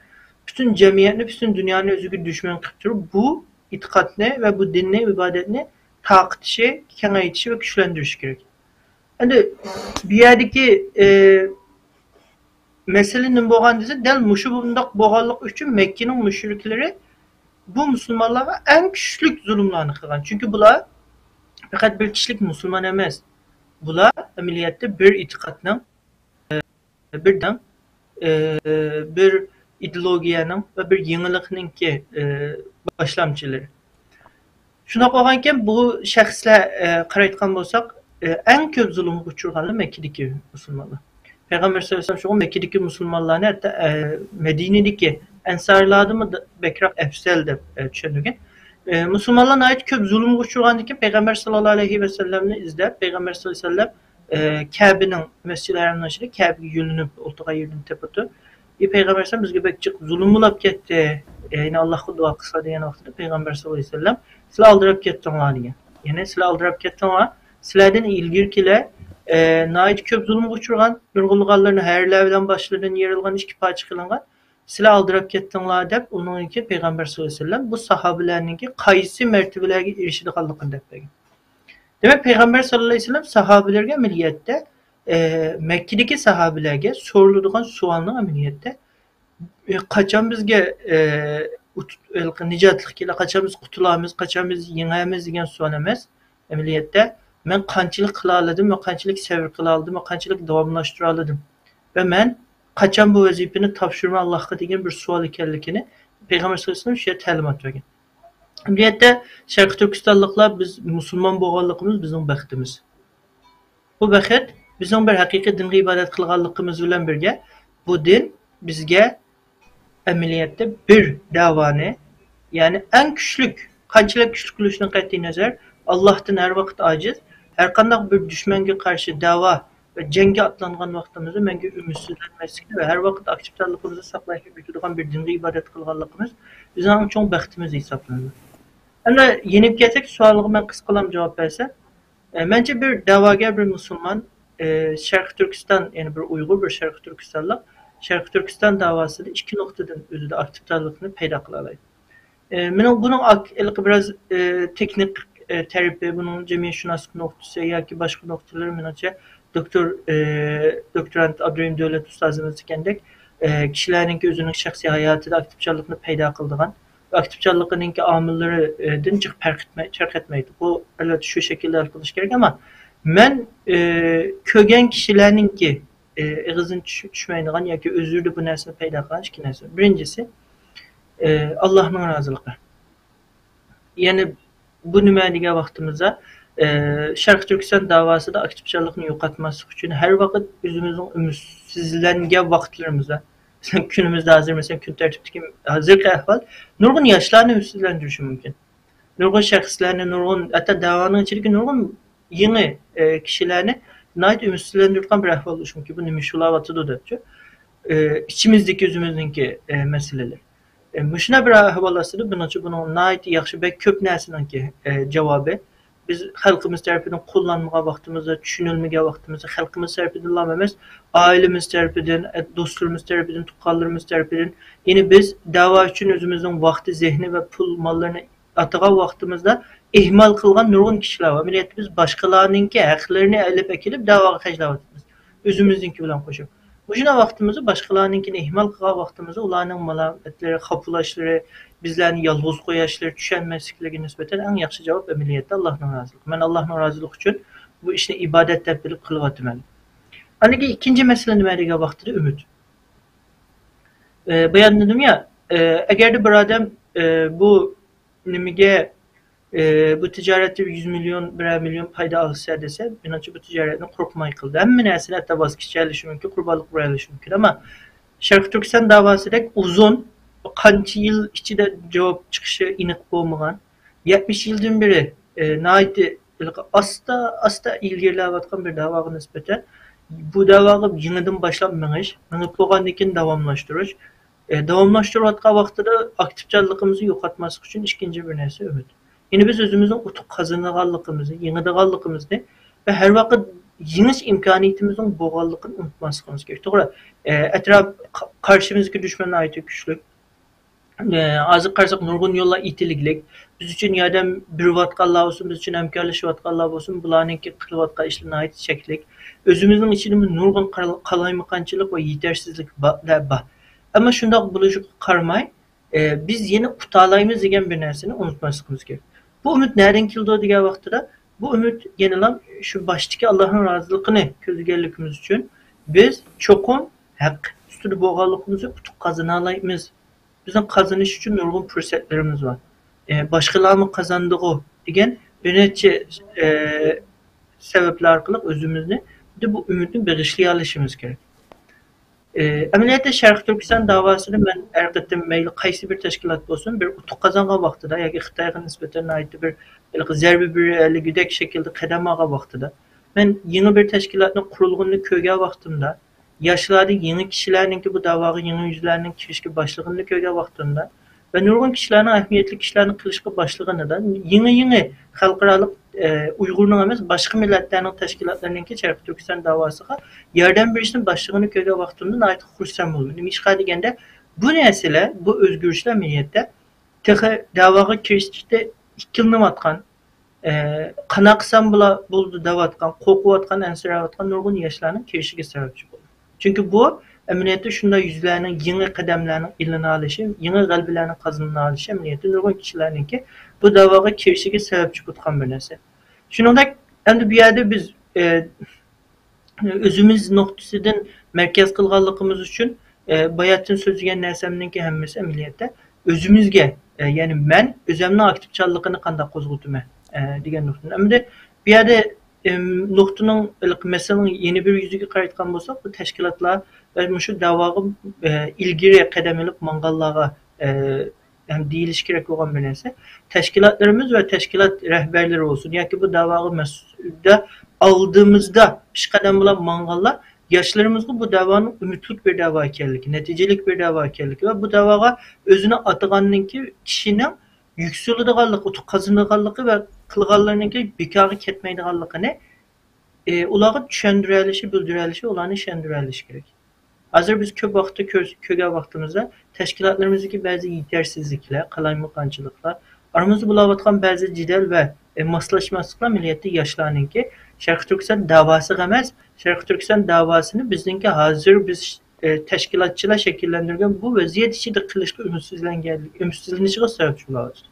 bütün cemiyetini, bütün dünyanın özgür düşman kıtırıp bu itikadını ve bu dinini, ibadetini takdişi, kenayetişi ve güçlendirişi gerek. Yani bir yerdeki meselenin boğan dese del muşu bundak boğanlık için Mekke'nin müşrikleri bu Müslümanlara en küçük zulümlerini kılan. Çünkü bunlar fakat bir kişilik Müslüman emez. Bunlar ameliyette bir itikadının birden bir ideolojiyanın ve bir yenilikinin ki başlamçıları. Şuna koyarken bu şəxslər qaraytqan bolsaq, en köp zulüm uçurğanlar Mekke'deki Müslümanlar. Peygamber sallallahu aleyhi ve sellem Mekke'deki Müslümanlar hatta Medine'deki ensarlardı mı bekrak efsel de düşünürken Müslümanlar ait köp zulüm uçurğandaki Peygamber sallallahu aleyhi ve sellem'ni izler. Peygamber sallallahu aleyhi ve sellem Kabe'nin mescidlerinden içinde Kabe'ye yönünüp oltağa yürüdüğünü tepetti. Peygamber sallallahu aleyhi ve sellem bizge bekçik zulüm bulap gitti. yine Allah'a dua kısa diyen vaxtda Peygamber sallallahu aleyhi ve sellem sizler aldırıp kettiňler diýen. Yani sizler aldırıp kettiňler, sizlerden ilgirkiler nayit köp zulüm uçurgan, nurgulluğallarını herlerden başlarından yerilgan, işki paçı kılıngan, sizler aldırıp kettiňler dep, onunki Peygamber sallallahu aleyhi ve sellem bu sahabilerininki kaysi mertebelerge erişidikanlıkını dep begin. Demek Peygamber sallallahu aleyhi ve sellem sahabilerge ameliyette, Mekke'deki sahabilerge sorulduğun sualının ameliyette kaçan bizge nicatlık ile kaçan biz kutulamız, kaçan biz yeňämiz diýen sual emas. Ameliyette men kançylyk kılaladym ve kançylyk sebir kılaladym ve kançylyk dowamlaşdyraladım. Ve men kaçan bu wezipini tapşyrma Allah'a diýen bir sual ekenligini Peygamber sallallahu aleyhi ve sellem şeýle talimat bergen. Ameliyette Şerqi Türkistanlyklar biz musulman bolganlygymyz bizim baxtymyz. Bu baxt bizim bir haqiqi dingi ibadet kılganlygymyz bilen birge bu din bizge ameliyette bir davany, yani en küçlük, kançylyk küçlük boluşynyň qat'y nazar Allah'tan her wagt aciz, her kandak bir düşmenge karşı dava ve jenge atlangan wagtymyzda menge ümitsizlenmeslikni ve her wagt aktivitylygymyzy saklaýyp ýürüdügan bir dingi ibadet kılganlygymyz bizning çoň baxtymyz hesaplanýar. Ana yenip gelsek sualyga men kıskalam jogap bersem, bence bir davagar bir musulman Şerqi Türkistan, yani bir Uygur bir Şerqi Türkistanlyk Şerqi Türkistan davasyny iki noktadan özüde aktivitylygini peýda kılaýar. Menin bunun biraz teknik terapi, bunun cemiyetşünaslık noktası yoki başka noktaları menimçe doktorant Abdurrahim Döwlet ustazymyz degендek kişilerin özünün şahsi hayatyda aktivçalygyny peýda kıldygan ve aktivçalygynyňki amillerden jyk fark etmeydi. Bu elbette şu şekilde arkadaş gerek ama men kögen kişilerininki eğizin düşmeýändigan yoki özürde bu näseni peýda kılan iki näse. Birincisi Allah'ın razılığı. Yani bu nime diýen wagtymyzda Şerqi Türkistan davasyda aktivçalygyny ýokatmaslyk üçin her wagt özümiziň ümitsizlengen wagtlarymyzda, günümüzde hazır mesela gün tertipdeki hazırki ahval nurgun yaşlarını ümitsizlendirişi mümkin. Nurgun şahslarını, nurgun hatta davanın içindeki nurgun yeni kişilerini nayet ümitsizlendirdiğin bir ahval oluşum ki bu nimişulavatı da döpçü. İçimizdeki özümüzdeki meseleler. Müşüne bir ahval asılı bunun nayet yaxşı ve köp näsinki cevabı. Biz halkımız tarafından kullanmaga wagtymyzda, düşünülmege wagtymyzda, halkımız tarafından emas, ailemiz tarafından, dostlarımız tarafından, tukallarımız tarafından, yani biz dava üçün özümüzün wagty, zehni ve pul mallaryny ataga wagtymyzda ihmal kılgan nurgun kişiler var. Millet biz başkalarınınki haklaryny elip ekilip davaga hajlaýarmyz. Özümüzünki bilen koşup. Muşuna wagtymyzda başkalarınınkini ihmal kılgan wagtymyzda ulanyň malametleri, hapulaşlary, bizlerin yalğız koyaşları, düşenmezlikleri nispeten en yaxşı cevap ameliyette Allah'ın razılığı. Ben Allah'ın razılığı için bu işini ibadet tebdili kılıp etmeli. Aniki ikinci mesele nimeliğe baktırı ümit. Bayan dedim ya, eğer de bir adam bu nimige bu ticarette 100 milyon, 1 milyon payda alsa dese, inançı bu ticaretten korkmayı kıldı. Hem nesine hatta vazgeçerleşi mümkün, kurbanlık burayleşi mümkün ama Şerqi Türkistan davası dek uzun, kaç yıl içinde cevap çıkışı inik olmayan 70 yıldan beri naiti asta ilgilivatkan bir davaga nispeten bu davaga yenidən başlanmamış, menip bolgandykin dawamlaşdyrış. Dawamlaşdyrýatgan wagtda aktivçalygymyzy ýokatmaslyk üçin ikinji bir näse ümit. Ýani biz özümüziň utuk kazanýanlygymyzy, ýeňidiganlygymyzy we her wagt ýeňiş imkaniýetimiziň bolganlygyny unutmaslygymyz gerek. Togra etraf karşymyzdaki düşmana aýt güçlük. Azı qarsak nurgun yolla itiliglik. Biz üçün ýa-da bir watkallar bolsun, biz üçün hemkarlaşypatganlar bolsun, bularynki kılıwatgan işlerine aýt şeklik. Özümüziň içinde nurgun kalaýmakançylyk we ýetersizlik bar. Ama şundak buluşup karmay, biz yeni kutalayımız diyen bir nersini unutmasımız gerek. Bu ümit nereden kildi diye vaxtıda, bu ümit yenilen şu baştaki Allah'ın razılığını közgerlikimiz için biz çokun hak üstünü boğalıkımızı kutuk kazanalayımız. Bizim kazanış için nurgun fırsatlarımız var. Başkalarının kazandığı diyen yönetici sebepler arkalık özümüzü de bu ümitin bağışlayalışımız gerek. Ameliyatda Şerqi Türkistan davasını ben erqettim meyli qaysi bir teşkilat bolsun bir utuq kazangan wagtyda yoki Xitayga nispeten aýtdy bir zerbi bir güdek şekilde qadam ağa wagtyda men ýeni bir teşkilatny kurulgyny köge wagtymda yaşlary ýeni kişilerininki bu davaga ýeni ýüzläriniň kirişki başlygyny köge wagtymda ve nurgun kişilerin ahmiyetli kişilerin kılışkı başlığından yeni halkaralık Uygur'un emas başka milletlerin teşkilatlarınınki Şərqi Türkistan davasıga yerden birisinin başlığını köge vaxtında ait xursam oldu. Nişqa degende bu nesile, bu özgürlükler milliyette texe davaga kirişte 2 yılını atkan, qanaqsam buldu davatkan, qoquvatkan, ensiravatkan nurgun yaşlarının kirişige sebepçi oldu. Çünkü bu emniyette şunda yüzlerinin yeni kademlerinin ilini alışı, yeni kalbilerinin kazanını alışı emniyette nurgun kişilerinki bu davaga kirişige sebepçi tutkan bir nesi. Şunun da endi bir yerde biz özümüz noktasından merkez kılganlığımız için bayatın sözügen nersemninki hemmesi emniyette özümüzge yani ben özümün aktif çallıqını qanda qozgutume degan noktadan. Ama bir yerde noktanın meselenin yeni bir yüzüge qaraytqan bolsak bu teşkilatlar ve şu davaga ilgili qadamilip mangallarga hem deyiliş gerek olan bir neyse teşkilatlarımız ve teşkilat rehberleri olsun. Yani ki bu davağı mesulde aldığımızda bir kadem bulan mangallar yaşlarımızda bu davanın ümitlik bir dava ekerlik, neticelik bir dava ekerlik ve bu davağa özüne atıganın ki kişinin yükselidiganlığı, kazanıdiganlığı ve kılganlarının ki bekarı ketmeydiganlığı ne? Ulağı düşündürelişi, bildirelişi, olanı şendürelişi gerek. Hazır biz köp vaxtı köge vaxtımızda teşkilatlarımızdaki bazı yetersizlikler, kalaymıqancılıklar, aramızda bulavatkan bazı cidel ve maslaşmazlıklar milliyette yaşlanan ki Şərqi Türkistan davası emas, Şərqi Türkistan davasını bizdenki hazır biz teşkilatçılar şekillendirgen bu vaziyet içinde kılışkı ümitsizlenişine sebep bulağız.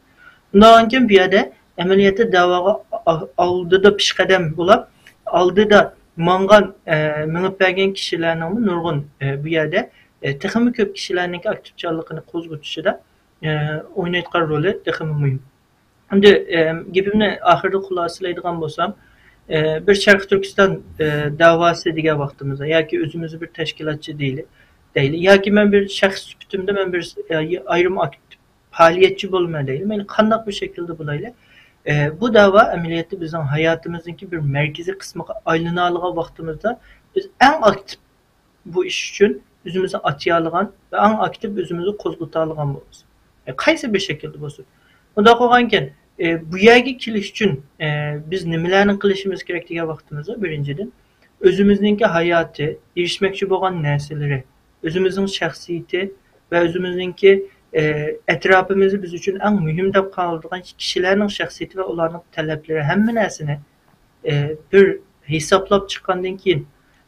Bundan ki bir yerde emeliyette davaga aldı da pişkadem bulab, aldı da mangan minip bergen kişilerin nurgun bu yerde texmi köp kişilerin aktif çallıqını qozgutuşu da oynaytqan rolü texmi mühim. Şimdi gepimni ahirde xulasalaydigan bolsam bir Şərqi Türkistan davası degan vaqtimizda yoki özümüzü bir teşkilatçı deyli yoki men bir şəxs sübütümde men bir ayrım aktif faaliyetçi bolma deyli. Men qandaq bir şekilde bulayla bu dava ameliyatı bizim hayatımızdaki bir merkezi kısmı aylanalığa vaxtımızda biz en aktif bu iş için özümüzü atıyalığan ve en aktif özümüzü qozgutalığan boluruz. Qaysı bir şekilde bolsun. Onda qoğanken bu yergi kiliş için biz nimelerini qilishimiz gerek degan vaxtımızda birinciden özümüzdeki hayatı, erişmekçi boğan nerseleri, özümüzün şəxsiyeti ve özümüzdeki etrafımızı biz için en mühim dep kaldırgan kişilerin şəxsiyeti ve onların talepleri hem nesini bir hesaplap çıkandan keyin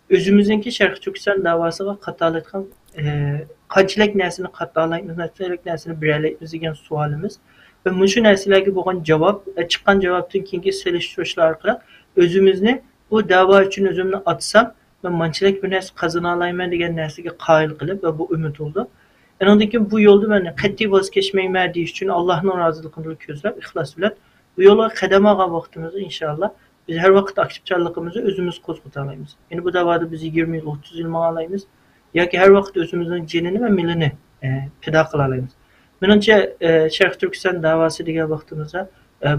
özümüzdeki Şərqi Türkistan davasıga qatalaytqan qanchalik narsani qatalaymiz, qanchalik narsani birlaymiz degan sualimiz ve muşu narsalarga bo'lgan javob chiqqan javobdan keyingi selishtirishlar orqali o'zimizni bu davo uchun o'zimni atsam ve manchilik bir narsa qazana olayman degan narsaga qoyil qilib ve bu umid oldu. Ondan keyin bu yo'lda men qat'iy voz kechmayman deyish uchun Allohning roziligini ko'zlab ixlos bilan bu yo'lga qadam olgan vaqtimizda inshaalloh biz her vaqt aktivçiligimizni o'zimiz qo'zg'ata olamiz. Yani bu davoda biz 20 yil, 30 yil mağalaymiz. Yoki her vaqt o'zimizning jinini ve milini pido qila olamiz. Menimcha Şərqi Türkistan davası degan vaqtimizda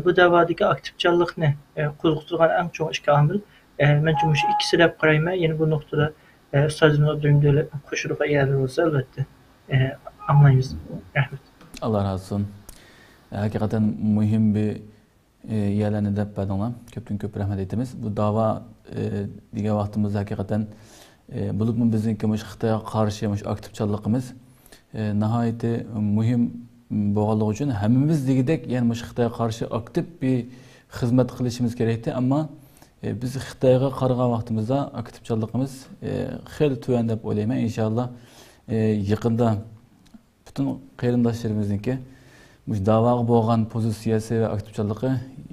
bu davadagi aktivçilikni qo'zg'atgan eng chong ikki omil menimcha shu ikkisi deb qarayman. Yani bu noktada ustozimiz Abdurahim qo'shilib eğer olsa albatta anlaymiz. Rahmat. Allah razı olsun. Hakikaten mühim bir yerlerini dep berdinglar. Köp rahmet etimiz. Bu dava degan vaqtimizda hakikaten bulupmu bizniki mush Xitoyga qarshi mush aktivçiligimiz nihayeti mühim bo'lganligi uchun hammamiz degidek yani mush Xitoyga qarshi aktif bir xizmat qilishimiz kerakdi, ammo biz Xitoyga qaragan vaqtimizda aktivçiligimiz xeyli tuvan deb o'ylayman. Inshaalloh yaqinda bütün qarindoshlarimizniki mush davaga bo'lgan pozitsiyasi va aktivçiligi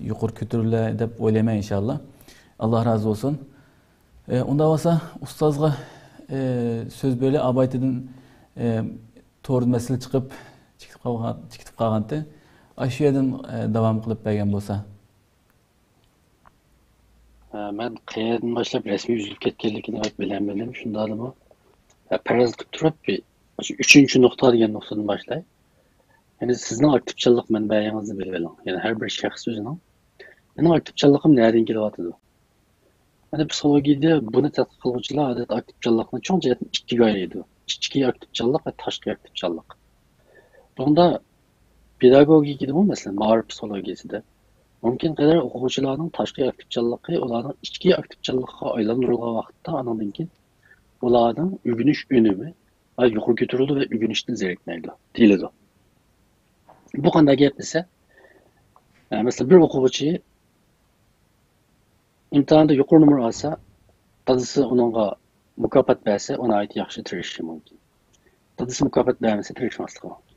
yuqori ko'tariladi deb o'ylayman inshaalloh. Allah razı olsun. Unda olsa ustozga söz böyle abaytidin to'g'ri masala chiqib qolganda shu yerdan davom qilib bergan bo'lsa. Men qayerdan boshlab rasmiy uzilib ketganligini bilmadim. Shundaqmi? Faraz qilib turib bir 3-nuqta degan nuqtadan boshlay. Yani sizning aktivchilik manbaingizni bilib oling. Yani her bir shaxs o'zining mening aktivchiligim nereden kelyapti? Yani psikologiyada buni tadqiq qiluvchilar odat aktivchilikni cho'ng jihatdan ikkiga ayiradi. Ichki aktivchilik ve tashqi aktivchilik. Bunda pedagogikada mesela ma'rif psixologiyasida mumkin qadar o'quvchilarning tashqi aktivchanligi ularning ichki aktivchanlikqa aylantirilgan vaqtda anandan keyin ularning o'rganish unumi yuqori ko'tarildi va o'rganishdan zerikmaydi deyiladi. Bu qanday gap desa, mesela bir o'quvchi imtihonda yuqori nomer olsa, dadasi uningga mukofot bersa, ona ait yaxshi tirishishi mumkin. Dadasi mukofot bermasa tirishmasligi mumkin.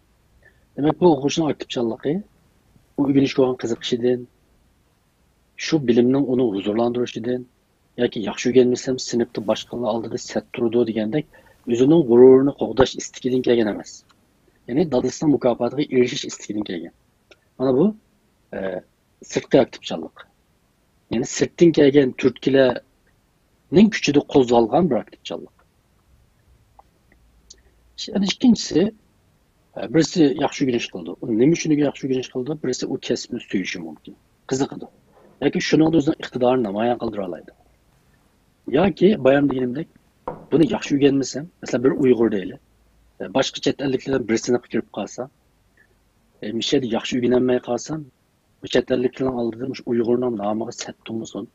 Demak, bu o'quvchining aktivchanligi, u o'rganishga bo'lgan qiziqishidan, shu bilimning uni huzurlantirishidan yoki yaxshi o'rganmasam sinfda boshqalar oldida sat turdi degandek o'zining g'ururini qo'g'dash istagidan kelgan emas. Ya'ni dadasining mukofotiga erishish istagidan kelgan. Mana bu sirtqi aktivchanlik. Yani sirtdan kelgan turtkilarning kuchida qo'zg'algan bir aktivchanlik. Yani ikkinchisi, birisi yaxshi o'rganish qildi. U nima uchun yaxshi o'rganish qildi? Birisi u kasbni suyishi mumkin. Qiziqadi. Yoki shuningda o'zining iqtidorini namoyon qildira oladi. Yoki bayam deganimdek, buni yaxshi o'rganmasam, masalan bir Uyg'ur deylik, boshqa chet elliklardan birisini kirib qolsa, mishada yaxshi o'rganolmay qolsam, bu chet elliklarning oldida Uyg'urning nomiga sat tumasin.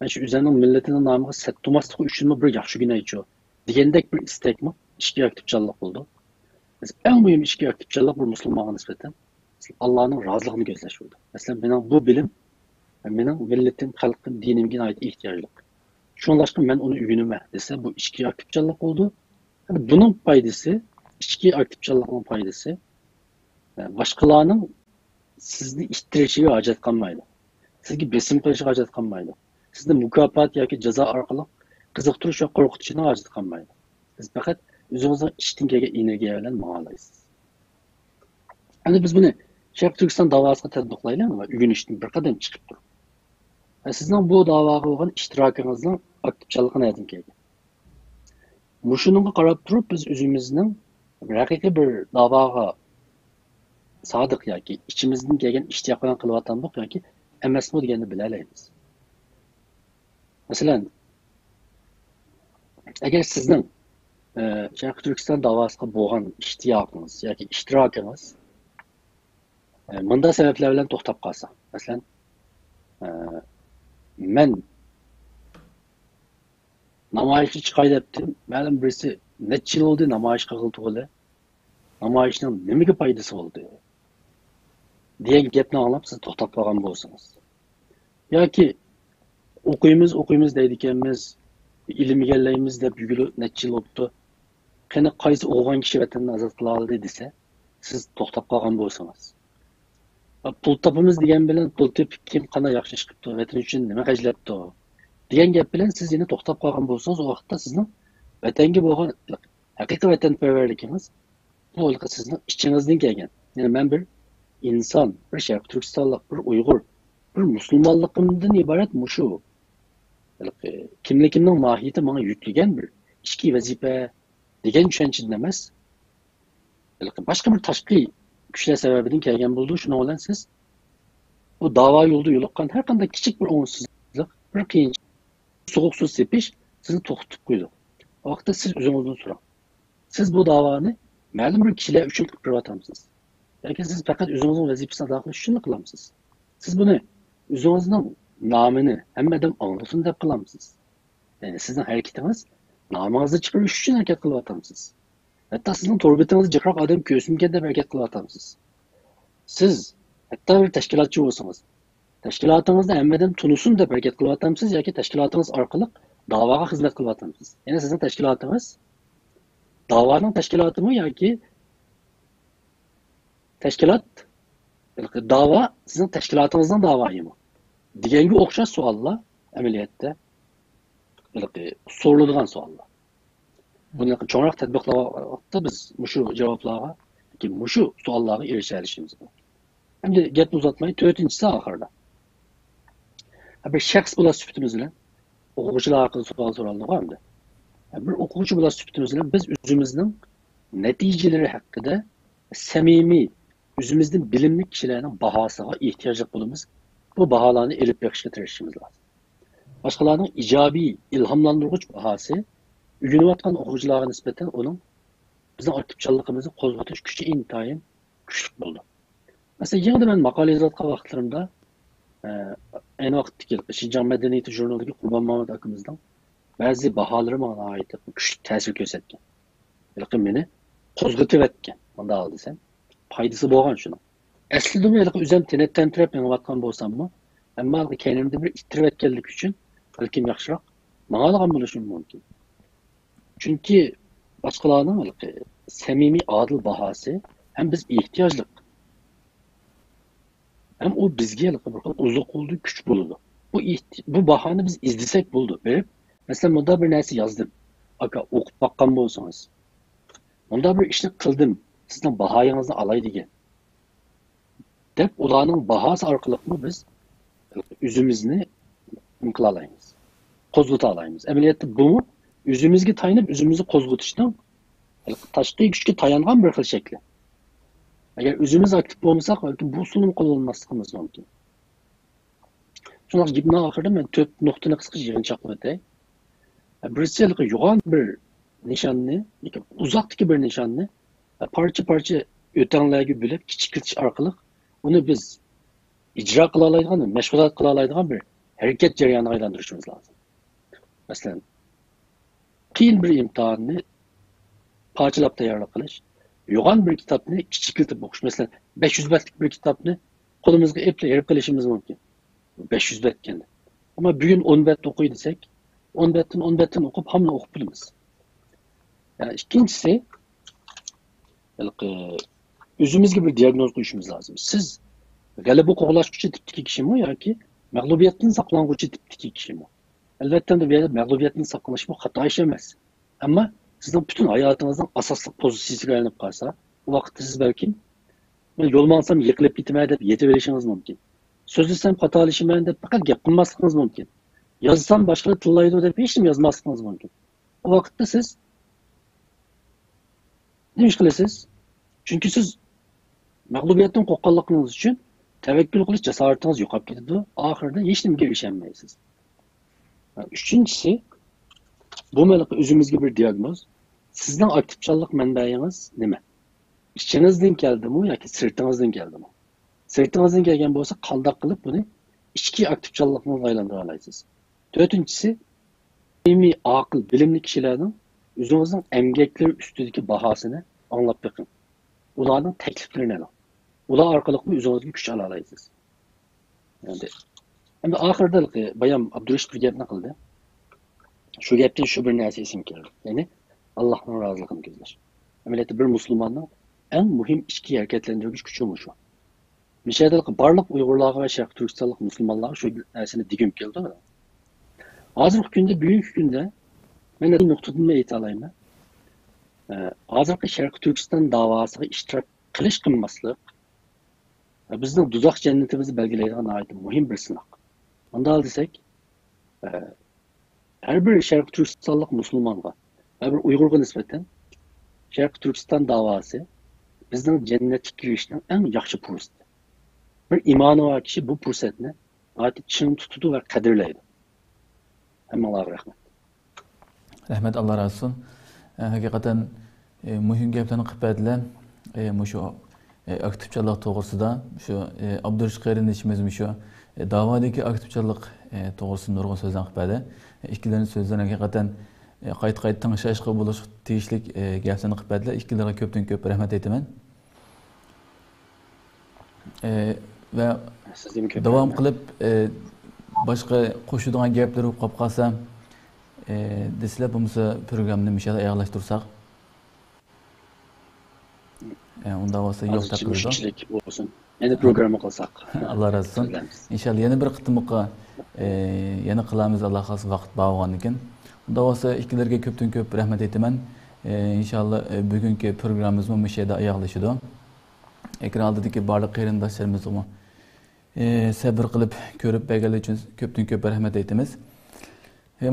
Ben şu üzerinden milletinin namına settumaslık üçün bir yaxşı güneyçi degandek bir istekmi ishki aktivchanlik bo'ldi. Biz eng muhim ishki aktivchanlik bir musulmonga nisbatan Allohning roziligini ko'zlash bo'ldi. Masalan, mening bu bilim mening millatim, xalqim, dinimga oid ehtiyojlik. Shunlashqa men uni o'rganaman desa, bu ishki aktivchanlik bo'ldi. Yani bunun foydasi, ishki aktivchanlikning foydasi boshqalarning sizni ittirishiga hojat qolmaydi. Sizga besim qilishiga hojat qolmaydi. Sizde mukofot yoki jazo orqali qiziqtirish va qo'rqitishni hojat qolmaydi. Siz faqat o'zingizning ishdan kelgan energiya bilan ma'nolaysiz. Endi biz buni Sharq Turkiston davosiga tatbiqlaylik va o'rganishdan bir qadam chiqib turib. Sizning bu davoga bo'lgan ishtirokingizning aktivchanligi nereden kelgan? Mushunga qarab turib biz o'zimizning haqiqiy bir davoga sodiq yoki ichimizdan kelgan ishtiyoq bilan qilayotgandik yoki emasmi deganni bila olamiz. Mesela, eğer sizden Sharq Turkiston davosiga bo'lgan ishtiyoqingiz yoki ishtirokingiz bunday sabablar bilan to'xtab qolsa, masalan, men namoyishga chiqay debdim, ma'lum birisi necha yil bo'ldi namoyish qilg'ili, namoyishning nimaga foydasi bo'ldi degan gapni anglab siz to'xtab qolgan bo'lsangiz yoki o'qiymiz deydi ekanmiz, ilm egallaymiz deb yugurib necha yil o'tdi. Qani qaysi o'qigan kishi vatanni ozod qila oldi desa, siz to'xtab qolgan bo'lsangiz. Pul topamiz degan bilan pul tepib kim qanday yaxshi ish qilibdi, vatan uchun nima qilibdi degan gap bilan siz yana to'xtab qolgan bo'lsangiz, o vaqtda sizning vatanga bo'lgan haqiqiy vatanparvarligingiz bu sizning ichingizdan kelgan. Yani men bir inson, bir Sharq Turkistonlik, bir Uyg'ur, bir musulmonligimdan iborat mushu kimligimning mohiyati menga yuklangan bir ishki vazifa degan tushunchadan emas. Boshqa bir tashqi kuchlar sababidan kelgan bo'ldi. Shuning bilan siz bu da'vo yo'lida yo'liqqan har qanday kichik bir o'ngsizlik, bir qiyinchilik, so'g'uq suv sepish sizni to'xtatib qo'ydi. O vaqtda siz o'zingizdan so'rang. Siz bu da'voni ma'lum bir kishilar uchun qilib qilyapsizmi? Yoki siz faqat o'zingizning vazifasini ado qilish uchun qilamsiz? Siz buni o'zingizning namini hammadan anglasin deb qilamsiz. Yani sizning harakatingiz namingizni chiqarish uchun harakat qilyapsiz. Hatto sizning to'rbitingizni jiqroq odam ko'rsingan deb harakat qilyapsiz. Siz hatto bir tashkilotchi bo'lsangiz, tashkilotingizni hammadan tunisin deb harakat qilyapsiz yoki tashkilotingiz orqali da'voga xizmat qilyapsiz. Ya'ni sizning tashkilotingiz da'voning tashkilotimi yoki tashkilot da'vo sizning tashkilotingizning da'voyimi? Deganga o'xshash savollar amaliyotda so'raladigan savollar. Buni cho'nroq tatbiqlashda biz mushu javoblarga, mushu savollarga erisha olishimiz mumkin. Endi gapni uzatmay, to'rtinchisi oxirida. Bir shaxs bo'lish sifatimiz bilan o'quvchilar haqida savol so'raldi endi. Bir o'quvchi bo'lish sifatimiz bilan biz o'zimizning natijalari haqida samimiy, o'zimizning bilimli kishilarning bahosiga ehtiyojli bo'lamiz. Bu baholarni elib beqishga tirishimiz lozim. Boshqalarning ijobiy, ilhomlantiruvchi bahosi o'rganayotgan o'quvchilarga nisbatan uning bizning aktivchanligimizni qo'zg'atish kuchi intayin kuchli bo'ldi. Mesela yanında ben makale yazatkan vaxtlarımda en vaxtdaki Şinjan Medeniyeti jurnalındaki Qurban Muhammed akımızdan bazı bahaları bana ait güçlü tesir gösterken. Belki beni kozgutu etken. Onda aldı sen. Paydası boğan şunu. Aslında mı belki üzem tenetten türep yanıvatkan bolsam mı? Ama kendimde bir ittirip etkenlik için belki yaxşırak bana algan buluşum mümkün. Çünkü başkalarının belki samimi adil bahası hem biz ihtiyaçlık hem o bizge uzak olduğu güç buldu. Bu bahane biz izlesek buldu. Verip, mesela bunda bir nersi yazdım. Aka okup bakkan bolsanız. Bunda bir işini kıldım. Sizden bahayanızı alay diye. Dep ulanın bahası arkalık mı biz üzümüzünü mıkla alayımız. Kozgutu alayımız. Emeliyatta bu mu? Üzümüzge tayınıp üzümüzü kozgutuştan taşkı güçke tayangan bir xil şekli. Eğer üzümüz aktif olmasak belki bu sunum kullanılmazlığımız mümkün. Şunlar gibi ahırda ben 4 noktana kısaca yığınçaklı ötey. Birisi yoğun bir nişanlı, uzaktaki bir nişanlı, parça parça ötenlerge bilip kiçik arkalık onu biz icra kılalaydıgan, meşgulat kılalaydıgan bir hareket jarayonuna aylandırışımız lazım. Mesela qiyin bir imtihanını parçalap tayyorlab qilish, yo'g'on bir kitobni kichiklatib o'qish. Mesela 500 betlik bir kitobni qo'limizga eplab erib qilishimiz mumkin. 500 bet ekan. Ama bugun 10 bet o'qiy desak, 10 betdan o'qib hamma o'qib bilamiz. Yani ikincisi, o'zimizga bir diagnoz qo'yishimiz lazım. Siz g'alaba qo'g'lashuvchi tipdagi kishimi yoki mag'lubiyatdan saqlanuvchi tipdagi kishimi? Albatta de mag'lubiyatdan saqlanish bu xato ish emas. Ama sizin bütün hayatınızın asaslı pozisyonu gelinip kalsa, o vakitte siz belki yolmansam yıkılıp gitmeye de yetiverişiniz mümkün. Sözlüsem hatalışım de fakat yapılmazsınız mümkün. Yazsam başka tıllaydı da hiç mi yazmazsınız mümkün. O vakitte siz ne iş kılıyorsunuz? Çünkü siz mağlubiyetten korkanlığınız için tevekkül kılıç cesaretiniz yok hep gidiyor. Ahirde hiç mi gelişemeyesiniz. Yani üçüncüsü, bu melek özümüz gibi bir diagnoz. Sizden aktifçilik mənbəyiniz nima? İçinizden geldi mi yoki sırtınızdan geldi mi? Sırtınızdan gelgen bolsa qandaq qilib buni ichki aktifçilikni aylantira olasiz. Dördüncüsü, ilmi, aql, bilimli kişilerin özünüzün emgekleri üstündeki bahasını anlap bakın. Ularning tekliflerini alın. Ular arkalıklı özünüzge güç ala olasiz. Yani endi ahirda bayan Abdurashid bir gapni qildi. Şu gapdan şu bir narsa esim keldi. Yani Allah'ın razılığını gözler. Ameliyatı bir Müslümanın en mühim içki hareketlendirici gücü şu. Mişadalik barlıq Uygurlarga ve Şarkı Türkistanlık Müslümanlarga şu narsani digim keldi. Hazırki günde, büyük günde ben de noktadan ayta alayım. Hazırki Şarkı Türkistan davasıga iştirak qilish qilmaslik bizning do'zax jannatimizni belgilaydigan ait muhim bir sınaq. Onda desek, her bir Şarkı Türkistanlık Müslümanға, her bir Uygurga nispeten Şarkı Türkistan davası bizning jannatga kirishning en yaxshi fursati. Bir imanı var kişi bu fursatni artık çın tutudu ve kadirleydi. Hem Allah'a rahmet. Rahmet Allah razı olsun. Hakikaten mühim gaplarni qilib berdilar. Şu aktifçilik to'g'risida şu Abdurashid qarindoshimiz şu davadagi aktifçilik to'g'risida nurg'un so'zlar qilib berdi. İkkilarning so'zlari hakikaten qayta tinglashga bo'lish tegishli gaplarni qilib berdilar. İkkilarga ko'pdan ko'p rahmat aytaman. Ve devam qilib boshqa qo'shadigan gaplar qolib qolsa desizlar bo'lmasa programni inshaalloh oyoqlashtirsak. Unda bo'lsa yo'q taqdirda olsun. Yeni programı qilsak. Allah razı olsun. İnşallah yeni bir qitimliqqa yana qilamiz Alloh xohlasa vaqt bo'lgan ekan. Unda bo'lsa ikkilarga ko'pdan ko'p rahmat aytaman. İnşallah bugungi programmamiz bu yerda oyoqlashadi. Ekran oldidagi barliq qarindoshlarimizni sabr qilib ko'rib berganlar uchun ko'pdan ko'p rahmat aytamiz.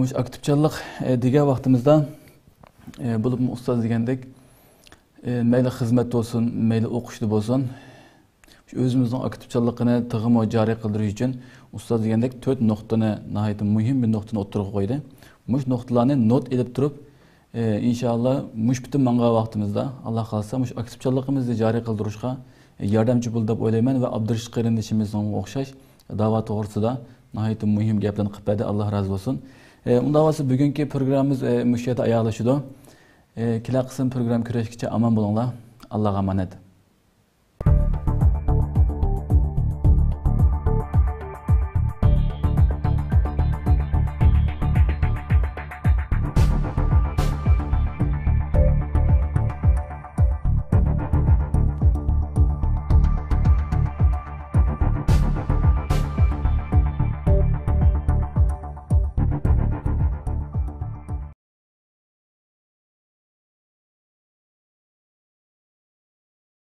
Mush aktifçilik degan vaqtimizda bo'lib ustoz degandek mayli xizmat bo'lsin, mayli o'qishda bo'lsin, o'zimizning aktifçiligini tig'im joriy qildirish uchun ustoz degandek 4 nuqtani nihoyat muhim bir nuqtani o'tirib qo'ydi. Mush nuqtalarni not edib turib, inshaalloh mush butun manqa vaqtimizda Alloh xolsa mush aktifçiligimizni joriy qildirishga yordamchi bo'ldi deb o'ylayman va Abdurashid qarindishimizga o'xshash da'vo to'g'risida nihoyatda muhim gaplarni qilib berdi. Alloh razı bo'lsin. Unda bo'lsa bugungi programmamiz shu yerda oyoqlashadi. Kelar qism program ko'rishgacha omon bo'linglar. Allohga emanet.